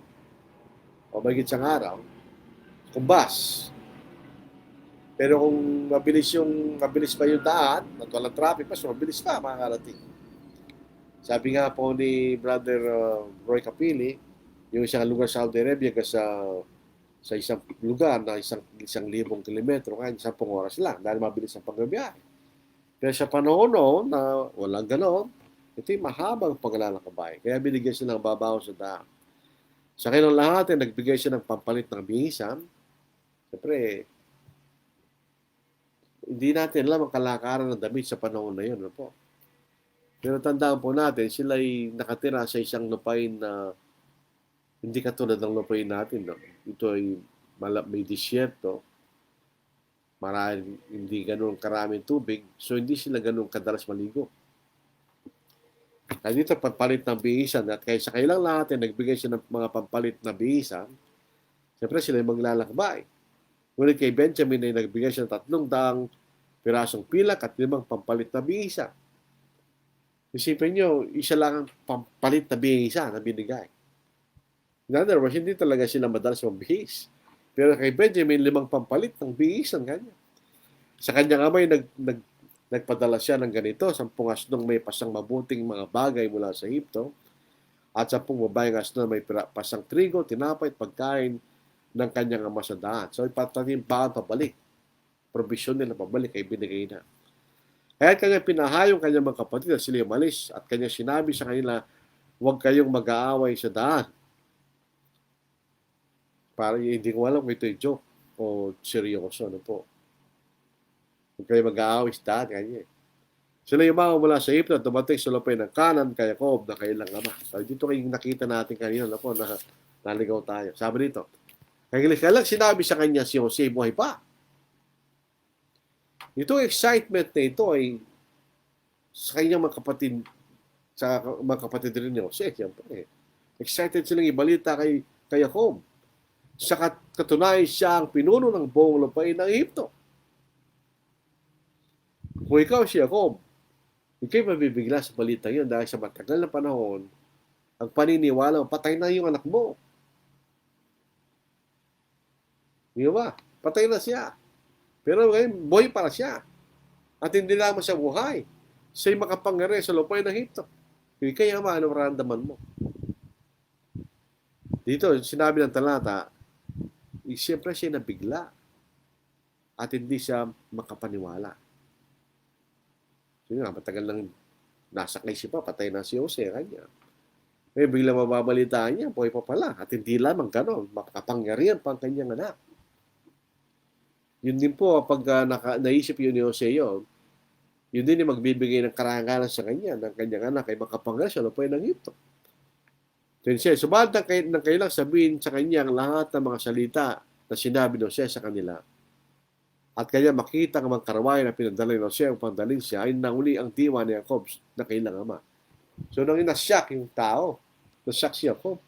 O may isang araw. Kung bus. Pero kung mabilis pa yung daan, at walang traffic pa, so mabilis pa makakarating. Sabi nga po ni Brother Roy Capili, yung isang lugar sa Saudi Arabia sa isang lugar na 1,000 kilometro, kaya 10 oras lang dahil mabilis ang pagbabiyahe. Pero sa panahon noon na walang ganon, ito yung mahabang paglalakbay. Kaya binigyan siya ng babaw sa daan. Sa kanilang lahat, nagbigay siya ng pampalit ng bihisan. Siyempre, hindi natin alam ang kalakaran ng damit sa panahon na yun. Ano po? Pero tandaan po natin, sila ay nakatira sa isang lupain na hindi katulad ng lupain natin. No? Ito ay may disyerto. Marami, hindi ganun karaming tubig. So, hindi sila ganun kadalas maligo. Kaya dito, pampalit ng bihisan. At kaya sa kailang lahat, nagbigay siya ng mga pampalit na bihisan. Siyempre, sila ay maglalakbay. Ngunit kay Benjamin ay nagbigay siya ng 300 pirasong pilak at 5 pampalit na bihisan. Isipin nyo, isa lang ang pampalit na bihisan na binigay. In other words, hindi talaga sila madalas magbihis. Pero kay Benjamin, 5 pampalit ng bihis ang kanya. Sa kanyang amay, nagpadala siya ng ganito, 10 asnong may pasang mabuting mga bagay mula sa Egypto, at 10 babayang asnong may pasang trigo, tinapay at pagkain ng kanyang ama sa daan. So, ipatatimbahan pabalik. Provision nila pabalik ay binigay na. Kaya kanya pinahayong kanyang mga kapatid at sila umalis at kanya sinabi sa kanila, huwag kayong mag-aaway sa daan. Para hindi ko alam kung ito yung joke o seryoso. Ano po? Huwag kayong mag-aaway sa daan. Kanya. Sila yumawa mula sa Egypto at dumating sa lupain ng Canaan kay Jacob na kailang ama. So, dito kayong nakita natin kanina na po na naligaw tayo. Sabi dito, kaya lang sinabi sa kanya si Jose, buhay pa. Itong excitement na ito ay sa kanyang mga kapatid, sa mga kapatid rin ni Jose, siyempre. Excited silang ibalita kay Jacob. Sa katunayan siya ang pinuno ng buong lupain ng Egypto. Kung ikaw si Jacob, ikay mabibigla sa balita yun dahil sa matagal na panahon, ang paniniwala, patay na yung anak mo. Di ba? Patay na siya. Pero ngayon, buhay para siya. At hindi lamang siya buhay. Siya'y makapangyari sa lupain ng Egypto. Kaya ano maramdaman mo? Dito, sinabi ng talata, siyempre siya nabigla at hindi siya makapaniwala. So nga, matagal nang nasa kaisi pa, patay na si Jose, kanya. Ngayon, biglang mababalitaan niya, buhay pa pala. At hindi lamang gano'n, makapangyarihan pa ang kanyang anak. Yun din po, pag naisip yun ni Jose yun din yung magbibigay ng karangalan sa kanya, ng kanyang anak, ay makapangyarihan sa lupain ng Egypto. 26, subalit ng kailang sabihin sa kanya ang lahat ng mga salita na sinabi ni Jose sa kanila. At kanya makita ang mga karawayan na pinadala ni Jose ang pandalin siya ay nauli ang diwa ni Jacob na kailang ama. So nang nasyak yung tao, nasyak si Jacob,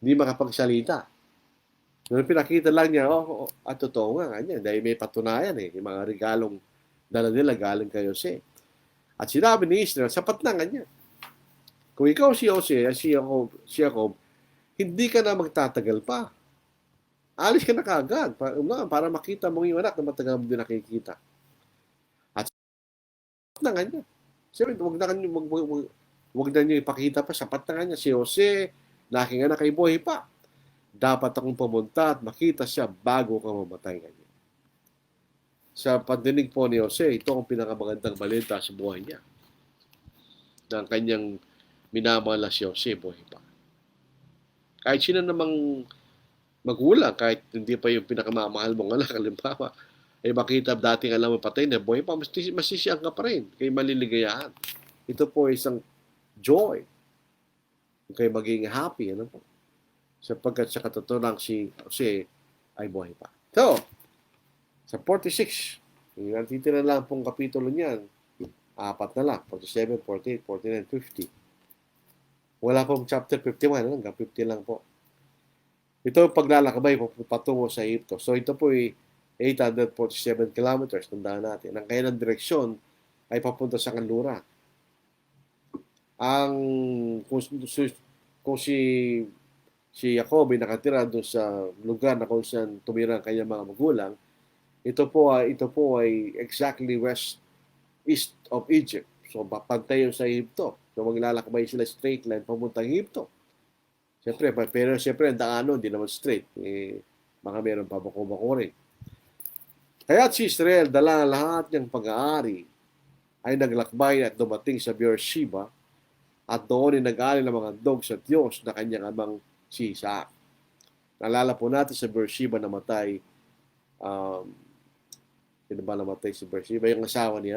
hindi makapagsalita. Nung pinakita lang niya, at totoo nga kanya, dahil may patunayan yung mga regalong dala nila galing kay Jose. At sinabi ni Israel, sapat na kanya. Kung ikaw si Jose, si Jacob, hindi ka na magtatagal pa. Alis ka na kaagad para makita mong yung anak na matagal mo din nakikita. At sapat na kanya. Siyempre, wag na niyo ipakita pa, sapat na kanya. Si Jose, na aking anak ay buhay pa. Dapat akong pumunta at makita siya bago ka mamatay kanya. Sa pandinig po ni Jose, ito ang pinakamagandang balita sa buhay niya. Na ang kanyang minamahal si Jose, buhay pa. Kahit sino namang magulang, kahit hindi pa yung pinakamamahal mong anak, halimbawa, ay makita dating alam mo patay na buhay pa, masisiyang ka pa rin, kay maliligayahan. Ito po isang joy. Kay maging happy, ano po. Sapagkat sa katotohanan si Jose ay buhay pa. So, sa 46, yung titira lang pong kapitulo niyan, 4 na lang, 47, 48, 49, 50. Wala pong chapter 51, hanggang 50 lang po. Ito ang paglalakbay patungo sa Egypto. So ito po ay 847 kilometers, tandaan natin. Ang kailang direksyon ay papunta sa Kanlura. Kung si Jacob ay nakatira doon sa lugar na kung saan tumira ang kanyang mga magulang, ito po ay exactly east of Egypt. So papantay sa Egypto. So maglalakbay sila straight line papuntang Egypto. Pero siyempre ang daanon, hindi naman straight. Baka meron pa bako-bako rin. Kaya si Israel, dala lahat ng pag-aari, ay naglakbay at dumating sa Beersheba at doon ay nag-aari ng mga dog sa Diyos na kanyang amang si Isaac. Naalala po natin sa Beersheba namatay, sino ba namatay si Beersheba? Yung asawa ni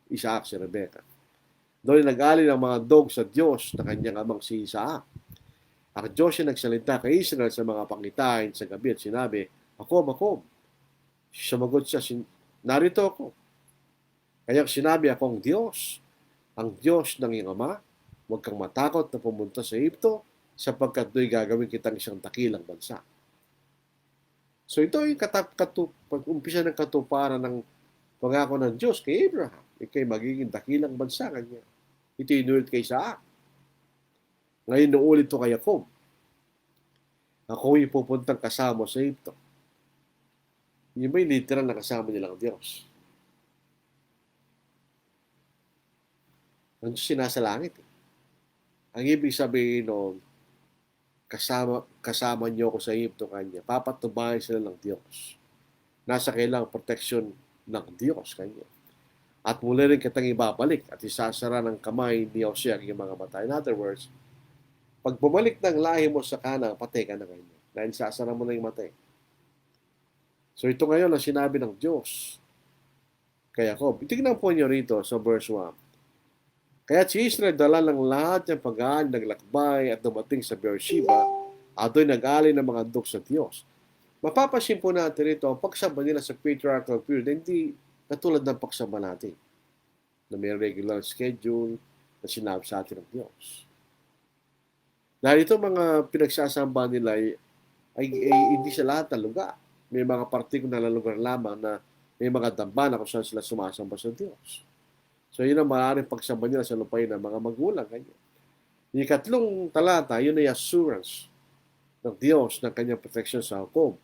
Isaac, si Rebecca. Doon nag-alin ang mga dog sa Diyos na kanyang amang si Isaac. Ang Diyos ay nagsalita kay Israel sa mga pangitain sa gabi at sinabi, Jacob. Sumagot siya, narito ako. Kaya sinabi akong Diyos, ang Diyos ng iyong ama, huwag kang matakot na pumunta sa Egypto sapagkat do'y gagawin kitang isang dakilang bansa. So ito ay pag-umpisa ng katuparan ng pangako ng Diyos kay Abraham. Ikay magiging dakilang bansa kanya. Ito inulit kay Isaac. Ngayon uulit ito kay Jacob. Ako ay pupuntang kasama sa Egypto. Yung may literal na kasama nilang Diyos. Ang Diyos sinasa langit. Ang ibig sabihin noon, kasama niyo ako sa Egypto kanya. Papatubayan sila ng Diyos. Nasa kailang protection ng Diyos kanya. At muli rin kitang ibabalik at isasara ng kamay ni Jose ang iyong mga mata. In other words, pag bumalik ng lahi mo sa kanang, patay ka na ngayon. Dahil isasara mo na yung mata. So ito ngayon ang sinabi ng Diyos. Kaya ko, tignan po niyo rito sa verse 1. Kaya si Israel dala ng lahat ng pag-aali, naglakbay at dumating sa Beersheba at doon nag-aali ng mga dog sa Diyos. Mapapasin po natin ito, ang pagsamba nila sa patriarchal period, hindi katulad ng pagsamba natin na may regular schedule na sinabi sa atin ng Diyos. Dahil ito mga pinagsasamba nila ay hindi sa lahat ng lugar. May mga partikular na lugar lamang na may mga dambana kung saan sila sumasamba sa Diyos. So yun ang maaaring pagsamba nila sa lupain ng mga magulang. Kanya. Yung ikatlong talata, yun ay assurance ng Diyos ng kanyang protection sa Jacob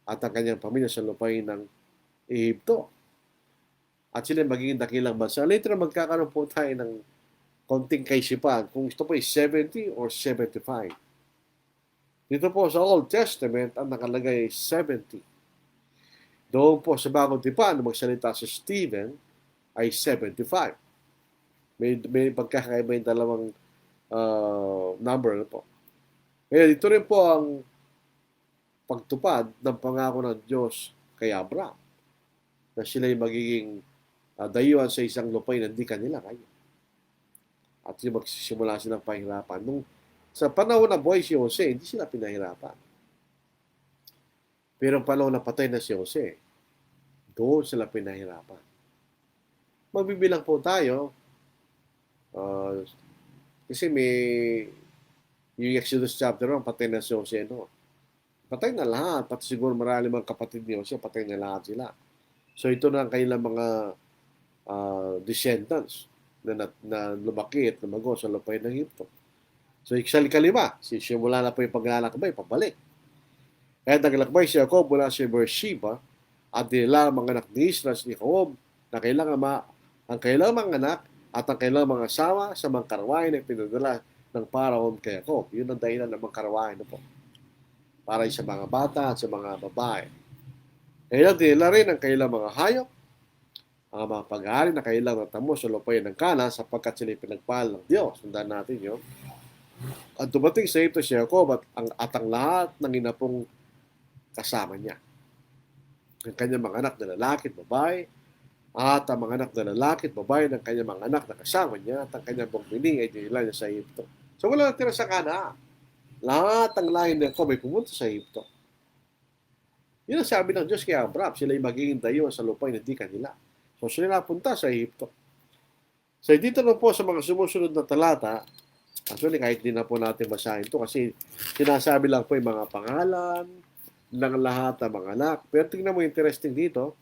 at ang kanyang pamilya sa lupain ng Egypto. At sila magiging dakilang bansa. Later, magkakaroon po tayo ng konting kaisipan kung ito po ay 70 or 75. Dito po sa Old Testament, ang nakalagay ay 70. Doon po sa Bagong Tipan, magsalita si Stephen, ay 75. May pagkakaiba yung dalawang number na po. Ngayon, ito rin po ang pagtupad ng pangako ng Diyos kay Abraham na sila'y magiging dayuhan sa isang lupain na hindi kanila kaya. at yung magsisimula silang pahirapan. Sa panahon na buhay si Jose, hindi sila pinahirapan. Pero ang panahon na patay na si Jose, doon sila pinahirapan. Magbibilang po tayo, kasi yung Exodus chapter 1, patay na si Jose, no? Patay na lahat, pati siguro marami mga kapatid ni Jose, patay na lahat sila. So ito na ang kanilang mga descendants na lumaki at lumago sa lupain ng Egypto. So sa ikalima, simula na po yung paglalakbay, pabalik. Kaya naglakbay si Jacob mula sa Beersheba at dinala ang mga anak ni Israel ni Jacob na ang kailang mga anak at ang kailang mga asawa sa mga karawain na pinadala ng Paraon kay Jacob. Yun ang dahilan ng mga karawain na po. Para sa mga bata at sa mga babae. Kaya dinala rin ang kailang mga hayop, ang mga pag-aari na kailang natamo sa lupain ng Kana sapagkat sila pinagpahal ng Diyos. Sundan natin yun. At dumating sa ito si Jacob at ang lahat ng inapong kasama niya. Ang kanyang mga anak na lalaki at babae, at ang mga anak na lalaki at babae ng kanyang mga anak na kasama niya, at ang kanyang bumili ay dinila niya sa Egypto. So wala natira sa Kana. Lahat ng lahi ng Jacob ay pumunta sa Egypto. Yun ang sabi ng Diyos kay Abraham, sila ay magiging dayo sa lupain na hindi kanila. So sila napunta sa Egypto. So dito na po sa mga sumusunod na talata, actually kahit di na po natin basahin ito kasi sinasabi lang po yung mga pangalan ng lahat ng mga anak. Pero tingnan mo interesting dito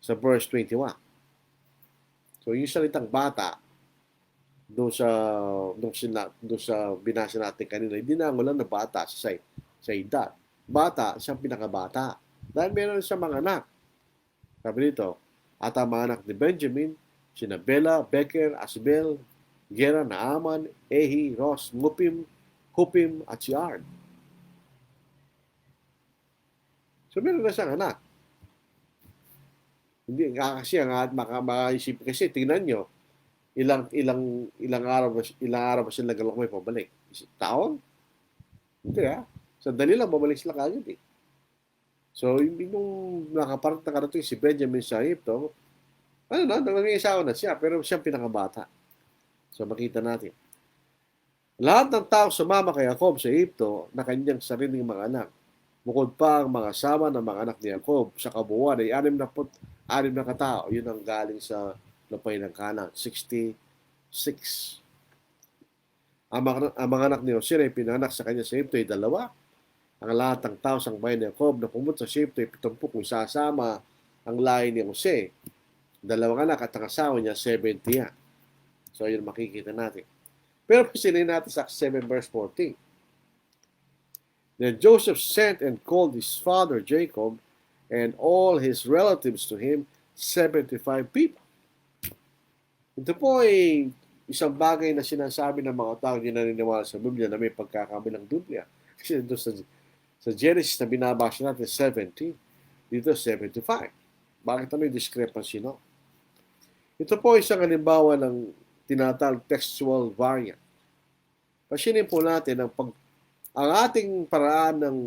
sa verse 21. So yung salitang bata doon sa binasa natin kanina, hindi na lang na bata sa edad. Bata, siyang pinakabata. Dahil meron siyang mga anak. Sabi dito, at ang mga anak ni Benjamin, sina Bela, Beker, Asbel, Gera, Naaman, Ehi, Ros, Mupim, Hupim, at si Ard. So meron na siyang anak. Hindi kasi makaisip kasi tingnan nyo, ilang araw ba sila naglalakbay pabalik? Taon? Hindi Sandali lang babalik sila kagad eh. So yung nakarating si Benjamin sa Egypto, nangangisawa na siya pero siyang pinakabata. So makita natin. Lahat ng tao sumama kay Jacob sa Egypto na kanyang sariling mga anak. Bukod pa ang mga sama ng mga anak ni Jacob sa kabuuan ay 66 na katao. Yun ang galing sa lupain ng Kana, 66. Ang mga anak ni Jose ay pinanganak sa kanya sa Egypto ay 2. Ang lahat ng tao sa bayan ni Jacob na pumunta sa Egypto ay 70 kung sasama ang lahi ni Jose. 2 anak at ang asawa niya 70 yan. So yun makikita natin. Pero pasinin natin sa 7 verse 14. Then Joseph sent and called his father Jacob and all his relatives to him, 75 people. Ito po ay isang bagay na sinasabi ng mga tao hindi naniniwala sa Biblia na may pagkakabilang Biblia. Kasi ito sa Genesis na binabasa natin, 70. Dito, 75. Bakit ano yung discrepancy, no? Ito po isang halimbawa ng tinatawag textual variant. Pasinin po natin ang ating paraan ng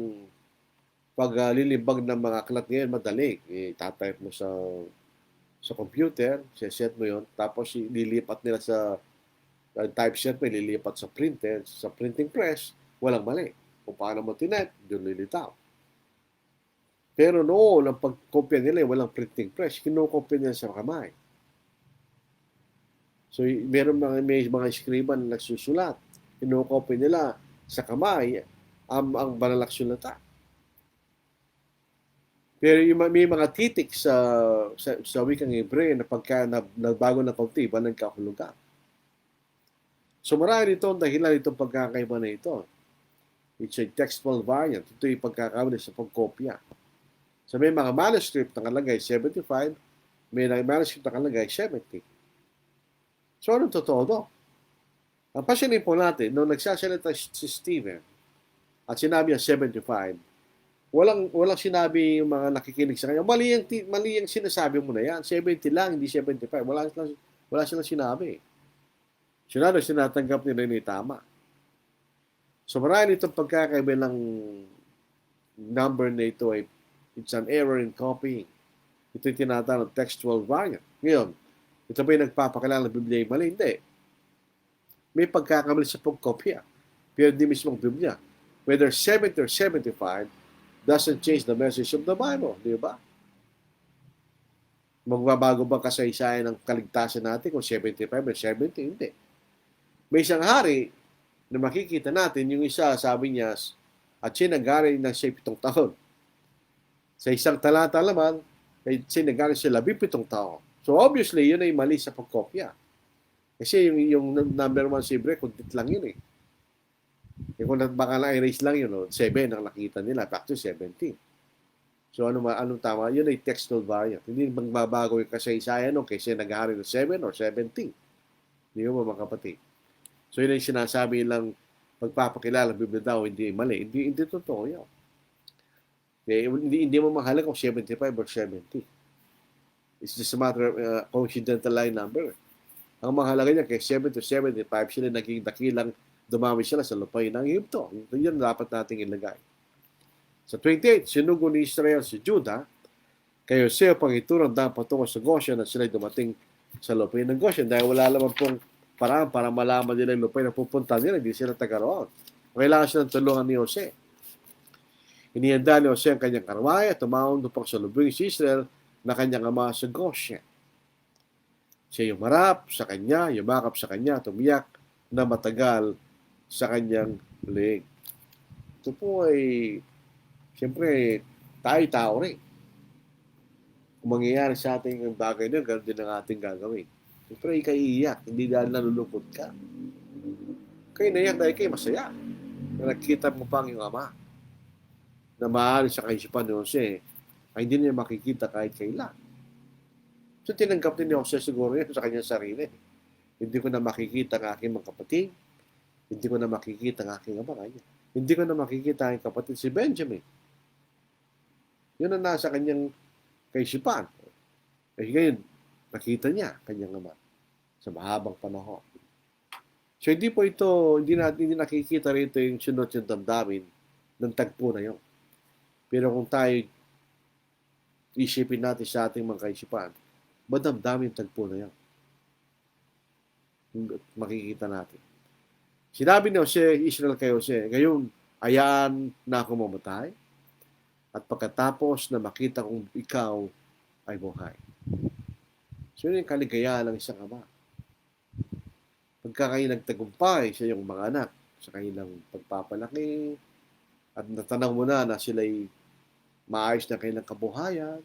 paglilibag ng mga aklat ngayon, madali. I-type mo sa computer, set mo yon, tapos lilipat nila sa typeset mo, lilipat sa printer, sa printing press, walang mali. Kung paano mo tinet, doon lilitaw. Pero noon, ang pagkopya nila, walang printing press, kinukopya nila sa kamay. So, may mga skriban na nagsusulat, kinukopya nila sa kamay ang banal na sulatan. Pero may mga titik sa wikang Hebreo na pagka nagbago na kaunti, iba nagkahulugan. So marami ito ang dahilan itong pagkakaiba na ito. It's a textual variant. Ito yung pagkakawala sa pagkopya. So may mga manuscript na kalagay 75, may manuscript na kalagay 70. So anong totoo do? Ang pasinin po natin, nung nagsasalita si Stephen at sinabi niya 75, walang sinabi yung mga nakikinig sa kanya. Mali yung sinasabi mo na yan. 70 lang, hindi 75. Wala silang sinabi. Sinatanggap nila ni tama. So marami itong pagkakaiba ng number na ito it's an error in copying. Ito yung tinatawag textual variant. Ngayon, Ito ba yung nagpapakilala ng Biblia ay mali? Hindi. May pagkakamali sa pagkopya. Pero di mismong Biblia. Whether 70 or 75 doesn't change the message of the Bible. Di ba? Magbabago ba kasaysayan ng kaligtasan natin kung 75 or 70? Hindi. May isang hari na makikita natin, yung isa, sabi niya, at siya nag-aral ng 7 taon. Sa isang talata naman, siya nag-aral siya 17 taon. So obviously, yun ay mali sa pagkopya. Kasi yung number 1 si Hebreo, kundit lang yun eh. Kung baka na-erase lang yun, 7 ang nakita nila, back to 17. So anong tama? Yun ay textual variant. Hindi magbabago yung kasaysayan kasi nag-ahari ng 7 or 17. Hindi mo mga kapatid. So yun ay sinasabi lang pagpapakilala ng Biblia daw, hindi mali. Hindi totoo yun. Hindi mo mahalaga kung 75 or 70. It's just a matter of coincidental line number. Ang mahalaga niya kay 7 to 75, sila naging dakilang dumami sila sa lupain ng Egypto. Yan dapat nating ilagay. Sa 28, sinugo ni Israel si Judah, kay Jose pangiturang daan patungo sa Goshen at sila'y dumating sa lupain ng Goshen dahil wala naman pong paraan para malaman nila yung lupain na pupunta nila, hindi sila taga roon. Kailangan silang tulungan ni Jose. Inihanda ni Jose ang kanyang karwaya at tumawag upang salubungin si Israel na kanyang ama sa Goshen. Siya yumarap sa kanya, yumakap sa kanya, tumiyak na matagal sa kanyang leeg. Ito po ay siyempre, tayo-tao rin. Kung mangyayari sa ating ang bagay na, ganoon din ang ating gagawin. Siyempre, ikay iiyak, hindi dahil nalulungkot ka. Kayo naiyak dahil kayo masaya. Na nakita mo pang yung ama na maaari sa kaisipan ni Jose ay hindi niya makikita kahit kailan. So, tinanggap din ni Jose siguro yun sa kanyang sarili. Hindi ko na makikita ang aking mga kapatid. Hindi ko na makikita ang aking ama. Hindi ko na makikita ang kapatid si Benjamin. Yun ang nasa kanyang kaisipan. Eh ngayon, nakita niya kanyang ama sa mahabang panahon. So hindi po ito, hindi nakikita rito yung sunod yung damdamin ng tagpo na yun. Pero kung tayo isipin natin sa ating mga kaisipan, madamdamin tagpo na yun. Makikita natin. Sinabi ni Jose, Israel kay Jose, ngayon, ayaan na ako mamatay at pagkatapos na makita kong ikaw ay buhay. So yun yung kaligayahan ng isang ama. Pagka kayo nagtagumpay sa iyong mga anak, sa kanilang pagpapalaki, at natanaw mo na sila'y maayos na kanilang kabuhayan,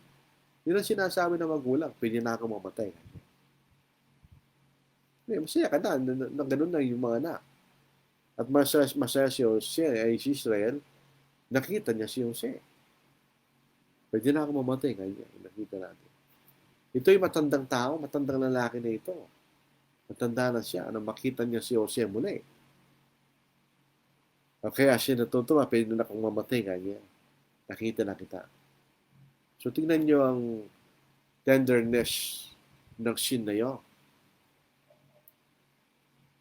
yun ang sinasabi ng magulang, pwede na ako mamatay. Masaya ka na ganun na yung mga anak. At masaya si Jose, ay si Israel, nakita niya si Jose. Pwede na ako mamatay kanya. Nakita natin. Ito'y matandang tao, matandang lalaki na ito. Matanda na siya. Makita niya si Jose muli. Kaya siya natutuwa, pwede na akong mamatay kanya. Nakita na kita. So tingnan niyo ang tenderness ng sin na yun.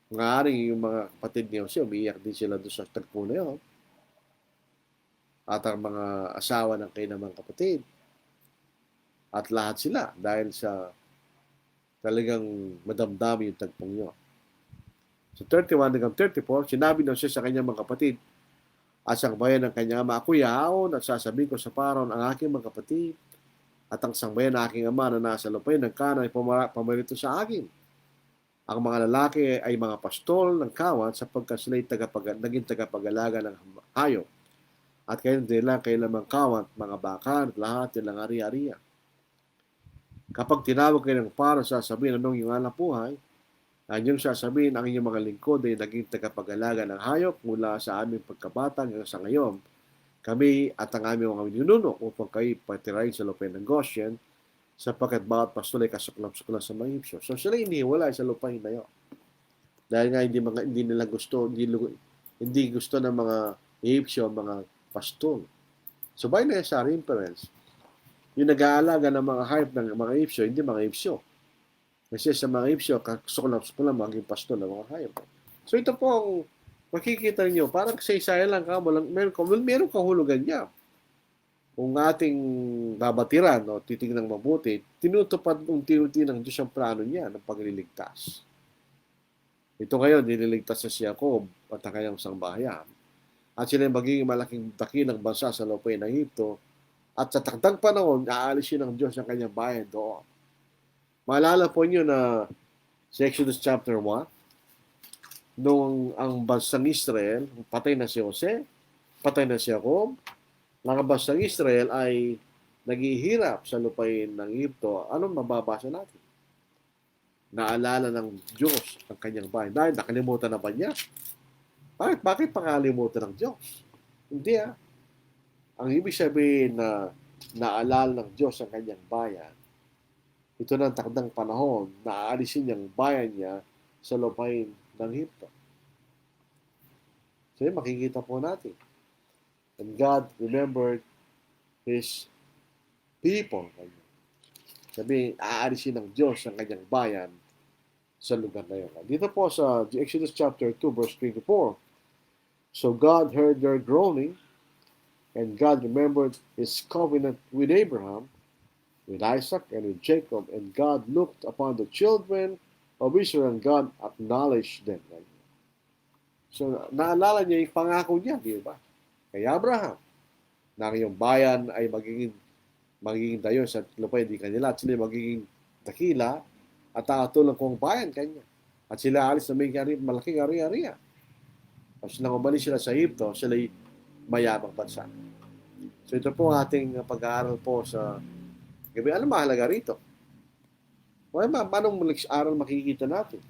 Ngaaring yung mga kapatid ni Jose, umiiyak din sila doon sa tagpo na yun. At ang mga asawa ng kanilang kapatid. At lahat sila dahil sa talagang madamdami yung tagpong yun. So 31 hanggang 34, sinabi na siya sa kanyang mga kapatid, at sa bayan ng kanyang ama, ako yaon at sasabihin ko sa Paron ang aking mga kapatid at ang sangbayan ng aking ama na nasa lupain ng Kanaan ay pamarito sa akin. Ang mga lalaki ay mga pastol ng kawat sapagkat sila'y naging tagapag-alaga ng hayop. At kayo nila kailamang kawat, mga baka, at lahat nilang ari-ariya. Kapag tinawag kayo ng Paro, sasabihin anong yung anak buhay, ang inyong sasabihin ang inyong mga lingkod ay naging tagapag-alaga ng hayop mula sa aming pagkabata hanggang sa ngayon. Kami at ang aming mga minuno upang kayo patirahin sa lupain ng Goshen sapagkat bawat pastol ay kasuklam-suklam sa mga Egyptyo. So sila iniwala sa lupain na yun. Dahil nga hindi nila gusto, hindi gusto ng mga Egyptyo, mga pastol. So by necessary inference, yung nag-aalaga ng mga hayop ng mga Egyptyo, hindi mga Egyptyo. Kasi sa mga Egyptyo, kasuklam-suklam maging pastol ng mga hayop. So ito po ang makikita niyo, parang sa Isaiah lang ka, meron kahulugan niya. kung ating babatiran o titignan mabuti, tinutupad unti-unti ng Diyos ang plano niya ng pagliligtas. Ito ngayon, nililigtas na si Jacob at ang kanyang sambahayan. At sila magiging malaking dakilang bansa sa lupain ng Egypto. At sa takdang panahon, aalisin ng Diyos ang kanyang bayan doon. Maalala po niyo na sa Exodus chapter 1, nung ang bansang Israel, patay na si Jose, patay na si Jacob, ang bansang Israel ay naghihirap sa lupain ng Egypto, anong mababasa natin? Naalala ng Diyos ang kanyang bayan. Dahil nakalimutan na ba niya? Bakit pakalimutan ng Diyos? Hindi Ang ibig sabihin na naalala ng Diyos ang kanyang bayan, ito ng takdang panahon na aalisin niyang bayan niya sa lupain ng Egypto. So yun, makikita po natin. And God remembered His people. Sabi, aalisin ng Diyos ang kanyang bayan sa lugar na yun. Dito po sa Exodus chapter 2, verse 24, so God heard their groaning, and God remembered His covenant with Abraham, with Isaac, and with Jacob, and God looked upon the children of Israel, and God acknowledged them. So, naalala niya yung pangako niya, di ba? Kay Abraham, na yung bayan ay magiging dayo sa lupain di kanila, at sila magiging dakila at tatulong kong bayan kanya. At sila alis na may malaking ari-ariya. At nang umalis sila sa Egypto, sila mayabang bansa. So ito po ating pag-aaral po sa gabi. Ano mahalaga rito? Paano aral makikita natin?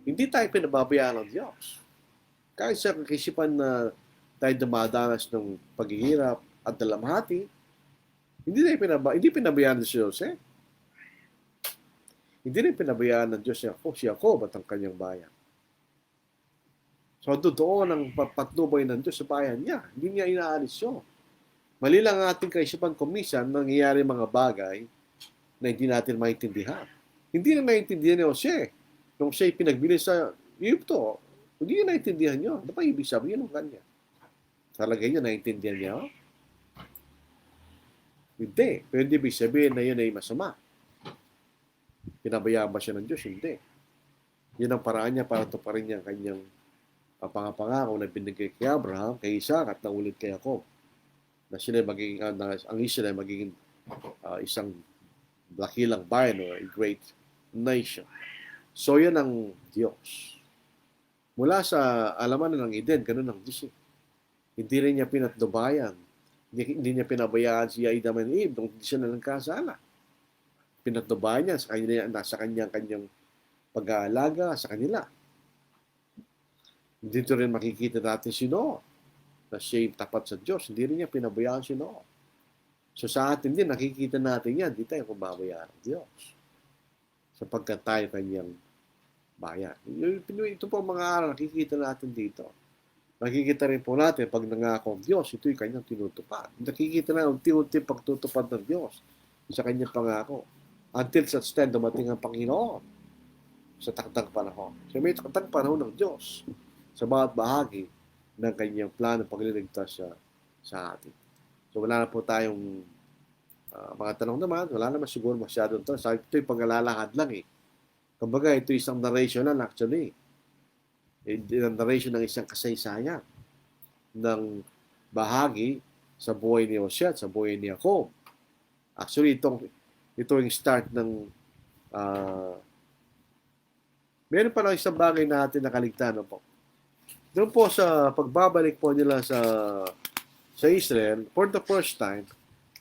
Hindi tayo pinababayaan ng Diyos. Kahit sa kakisipan na tayo dumadanas ng paghihirap at dalamhati, hindi pinabayaan ng Diyos Hindi rin pinabayaan ng Diyos si Jacob at ang kanyang bayan. So doon ang patnubay ng Diyos sa bayan niya. Hindi niya inaalis yun. Mali lang ating kaisipan kumisan nangyayari mga bagay na hindi natin maintindihan. Hindi na maintindihan ni Jose. Nung siya'y pinagbili sa Egypto, hindi niya naintindihan yun. Ano pa ibig sabihin ng kanya? Talaga niya naintindihan niya? Hindi. Pero hindi ibig sabihin na yun ay masama. Pinabayaan ba siya ng Diyos? Hindi. Yun ang paraan niya para tuparin niya ang kanyang pangako na binigay kay Abraham, kay Isaac at naulit kay Jacob. Na sila magiging, ang Israel magiging isang dakilang bayan o a great nation. So yan ang Diyos. Mula sa alaman ng Eden, ganun ang Diyos. Hindi rin niya pinatnubayan. Hindi niya pinabayaan si Adam and Eve nung hindi sila nagkasala. Pinatnubayan niya sa kanyang pag-aalaga sa kanila. Dito rin makikita natin si Noah na siya tapat sa Diyos. Hindi rin niya pinabayaan si Noah. So sa atin din, nakikita natin yan. Di tayo pababayaan ng Diyos. Sapagkat tayo kanyang bayan. Ito po mga aral, nakikita natin dito. Nakikita rin po natin pag nangako ang Diyos, ito'y kanyang tinutupad. Nakikita na unti-unti pagtutupad ng Diyos sa kanyang pangako. Until such time dumating ang Panginoon sa takdang panahon. So may takdang panahon ng Diyos sa bawat bahagi ng kanyang plano pagliligtas sa atin. So wala na po tayong mga tanong naman, wala naman siguro masyadong tanong. Sabi ito'y pag-alalahad lang Kumbaga, ito isang narration lang actually. Ang narration ng isang kasaysayan ng bahagi sa buhay ni Jose at sa buhay ni Jacob. Actually, ito yung start ng meron pa lang isang bagay na natin nakaligtaan po. Doon po sa pagbabalik po nila sa Israel, for the first time,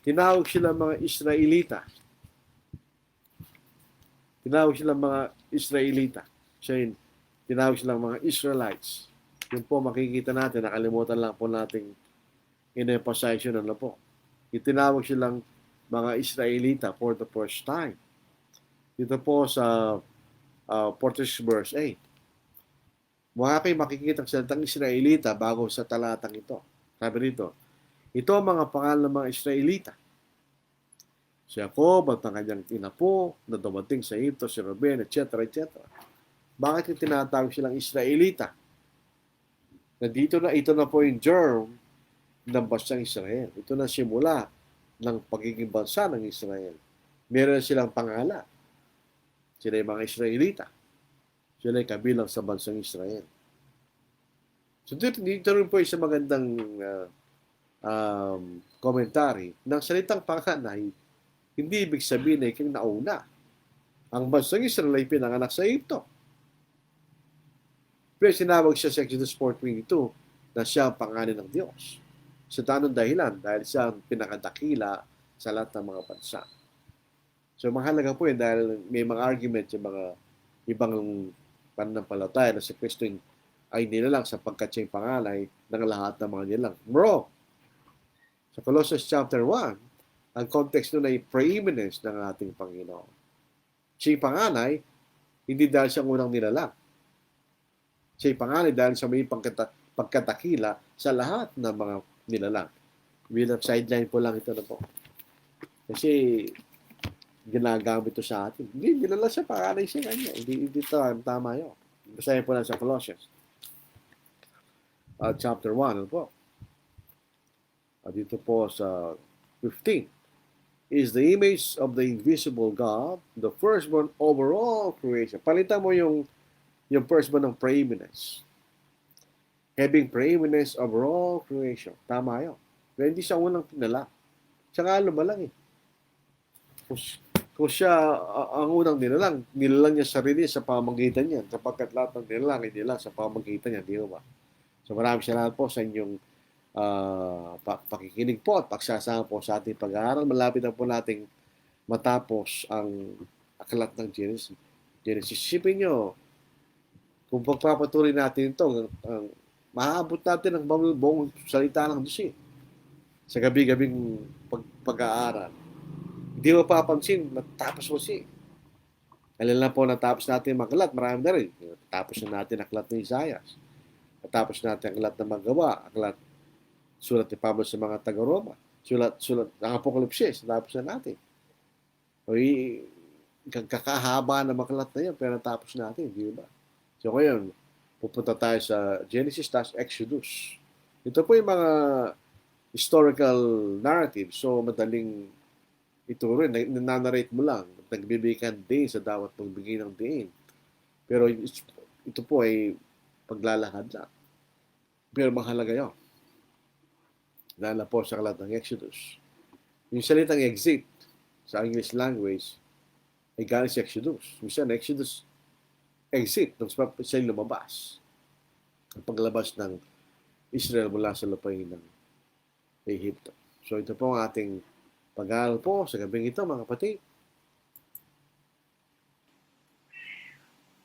tinawag sila mga Israelita. Tinawag sila mga Israelita. Tinawag sila mga Israelites. Yun po makikita natin, nakalimutan lang po nating in-emphasize yun po. Itinawag silang mga Israelita for the first time. Dito po sa 46 verse 8. Mukha kayo makikita ang salitang Israelita bago sa talatang ito. Sabi rito, ito ang mga pangalan ng mga Israelita. Si Jacob at ang kanyang inapo na dumating sa Egypto, si Ruben, etc. etc. Bakit yung tinatawag silang Israelita? Na ito na po yung germ ng bansang Israel. Ito na simula ng pagiging bansa ng Israel. Meron silang pangalan. Sila yung mga Israelita. Sila ay kabilang sa bansang Israel. So dito rin po isang magandang komentary ng salitang panganay, hindi ibig sabihin na ikaw nauna. Ang bansang Israel ay pinanganak sa Egypto. Pero sinawag siya sa Exodus 4:22 na siya ang pangalan ng Diyos. Sa tanong dahilan, dahil siya ang pinakadakila sa lahat ng mga bansa. So mahalaga po yun dahil may mga argument yung mga ibang pananampalataya na si Kristo ay nilalang sapagkat siya yung pangalay ng lahat ng mga nilalang. Bro, sa Colossians chapter 1, ang context nun ay preeminence ng ating Panginoon. Siya yung panganay, hindi dahil siyang unang nilalang. Siya yung panganay dahil sa may pagkatakila sa lahat ng mga nilalang. Bilang sideline po lang ito na po. Kasi ginagamit ito sa atin. Hindi nilala siya panganay siya kanya. Hindi tama yun. Basahin po lang sa Colossians. Chapter 1, ano po? Dito po sa 15. Is the image of the invisible God, the firstborn over all creation. Palitan mo yung firstborn ng preeminence. Having preeminence over all creation. Tama yun. Pero hindi siya unang pinala. Siya nga lumalang eh. Kung siya ang unang nilalang niya sarili sa pamamagitan niya. Sapagkat lahat ng nilalang ay nilalang sa pamamagitan niya. Di ba? So maraming salamat po sa inyong pakikinig po at pagsasama po sa ating pag-aaral. Malapit na po nating matapos ang aklat ng Genesis. Isipin nyo, kung pagpapatuloy natin ito, maaabot natin ang buong salita ng Diyos eh. Sa gabi-gabing pag-aaral. Hindi mo papansin, natapos mo siya. Kailan lang po natapos natin ang aklat, marami na rin. Natapos na natin ang aklat ng Isaias. Natapos natin ang aklat ng Magawa, aklat sulat ni Pablo sa mga taga-Roma, sulat ng Apokalipsis, natapos na natin. Kakahaba na aklat na yan, pero natapos natin, di ba? So ngayon, pupunta tayo sa Genesis tas Exodus. Ito po yung mga historical narrative. So madaling ito rin, nanarrate mo lang. Nagbibigyan din sa dapat magbigay ng diin. Pero ito po ay paglalakad lang. Pero mahalaga yun. Lala po sa aklat ng Exodus. Yung salitang exit sa English language ay galing sa Exodus. Minsan, Exodus exit nung siya lumabas. Ang paglabas ng Israel mula sa lupain ng Egypto. So ito po ang ating pag-aaral po sa gabing ito, mga kapatid.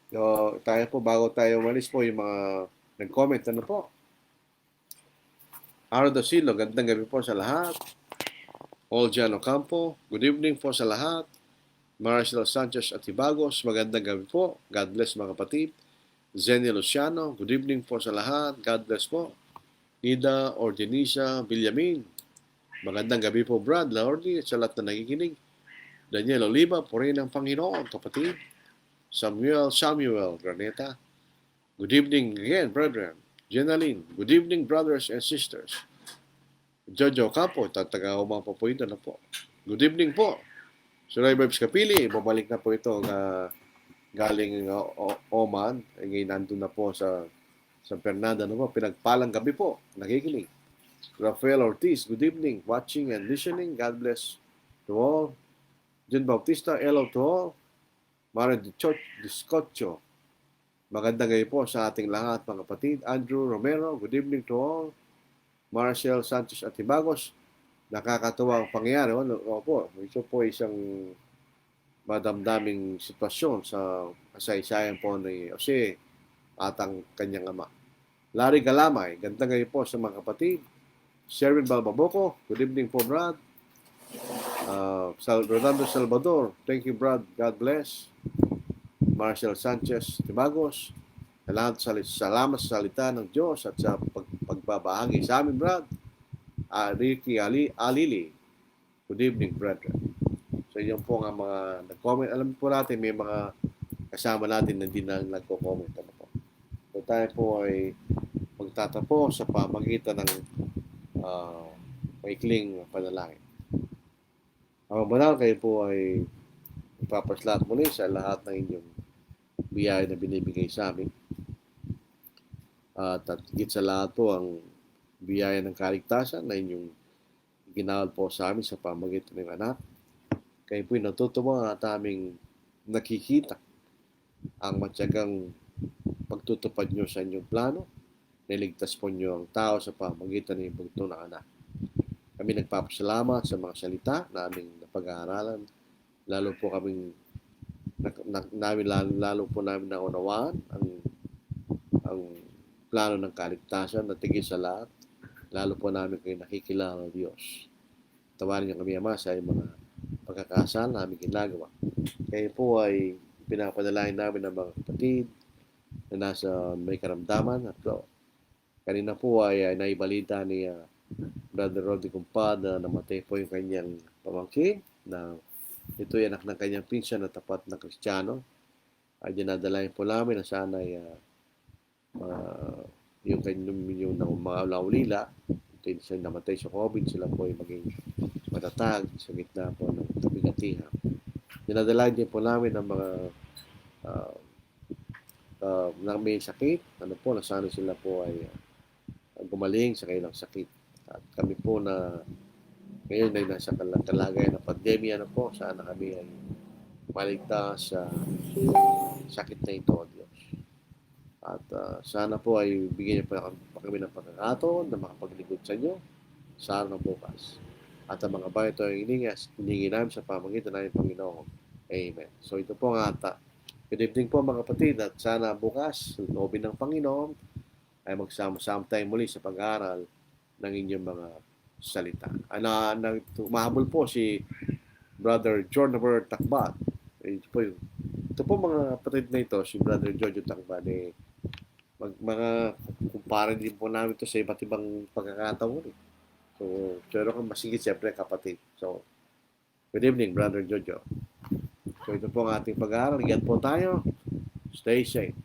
So, tayo po, bago tayo umalis po, yung mga nag-comment, ano po? Aro Dasilo, gandang gabi po sa lahat. Oljan Ocampo, good evening po sa lahat. Marcel Sanchez Atibagos, magandang gabi po. God bless mga kapatid. Zenny Luciano, good evening po sa lahat. God bless po. Ida Ordenisa Villamin, magandang gabi po Brad Laordi at sa lahat na nakikinig. Daniel Oliva, purihin ng Panginoon, kapatid. Samuel Graneta, good evening again, brethren. Jenaline, good evening, brothers and sisters. Jojo Campo, tataga-umang po ito na po. Good evening po. Suray Babs Kapili, babalik na po ito galing Oman. Ngayon nandun na po sa Fernanda na po. Pinagpalang gabi po, nakikinig. Rafael Ortiz, good evening, watching and listening. God bless to all. John Bautista, hello to all. Mara Discotcho, magandang gabi po sa ating lahat mga kapatid. Andrew Romero, good evening to all. Marcel Sanchez Atibagos, nakakatuwa ang pangyayari. Opo, ito po isang madamdaming sitwasyon sa kasaysayan po ni Jose at ang kanyang ama. Larry Galamay, gandang gabi po sa mga kapatid. Sherwin Balbaboco, good evening po Brad. Rolando Salvador, thank you Brad, God bless. Marcel Sanchez Tibagos, salamat sa salita ng Diyos at sa pagbabahagi sa amin Brad. Ricky Alili, good evening brethren. So yun po nga mga nag-comment. Alam po natin may mga kasama natin na hindi na nagko-comment. So tayo po ay magtatapos sa pamagitan ng maikling panalangin. Ang banal, kayo po ay ipapasalamat muli sa lahat ng inyong biyaya na binibigay sa amin. At higit sa lahat po ang biyaya ng kaligtasan na inyong ginawal po sa amin sa pamagitan ng anak. Kayo po'y natutuwa at aming nakikita ang matyagang pagtutupad nyo sa inyong plano. Niligtas po nyo ang tao sa pamagitan ng bugtong ng anak. Kami nagpapasalamat sa mga salita na aming napag-aaralan. Lalo po kaming lalo po namin naunawaan ang plano ng kaligtasan na tigil sa lahat. Lalo po namin kayo nakikilala ng Diyos. Tawarin niyo kami, Ama, sa mga pagkakasal na aming ginagawa. Kayo po ay pinapadalain namin ng mga kapatid na nasa may karamdaman. At kanina po ay naibalita ni Brother Roddy Cumpad na namatay po yung kanyang pamangkin na ito ay anak ng kanyang pinsan na tapat na Kristiyano. Ay dinadalain po namin na sana ay yung mga laulila, ito yung namatay sa COVID, sila po ay maging matatag sa gitna po ng kabigatihan. Dinadalain din po namin ng mga na may sakit, na sana sila po ay gumaling sa kanilang sakit. At kami po na ngayon ay nasa kalagayan ng pandemya na po, sana kami ay maligtas sa sakit na ito, Diyos. At sana po ay bigyan niyo pa kami ng pagkakataon na makapagligod sa inyo sa araw ng bukas. At ang mga bayan ito ay hiningi namin sa pamagitan ng Panginoon. Amen. So ito po ang ata. Good evening po mga kapatid, at sana bukas, loobin ng Panginoon, ay magsama-sama tayo muli sa pag-aaral ng inyong mga salita. Mahabol po si Brother Jornaber Takbat. Ito po mga kapatid na ito, si Brother Jojo Takbat, mga kumpara din po namin ito sa iba't ibang pagkakataon. So, pero kung masigit, siyempre kapatid. So, good evening, Brother Jojo. So, ito po ang ating pag-aaral. Iyan po tayo. Stay safe.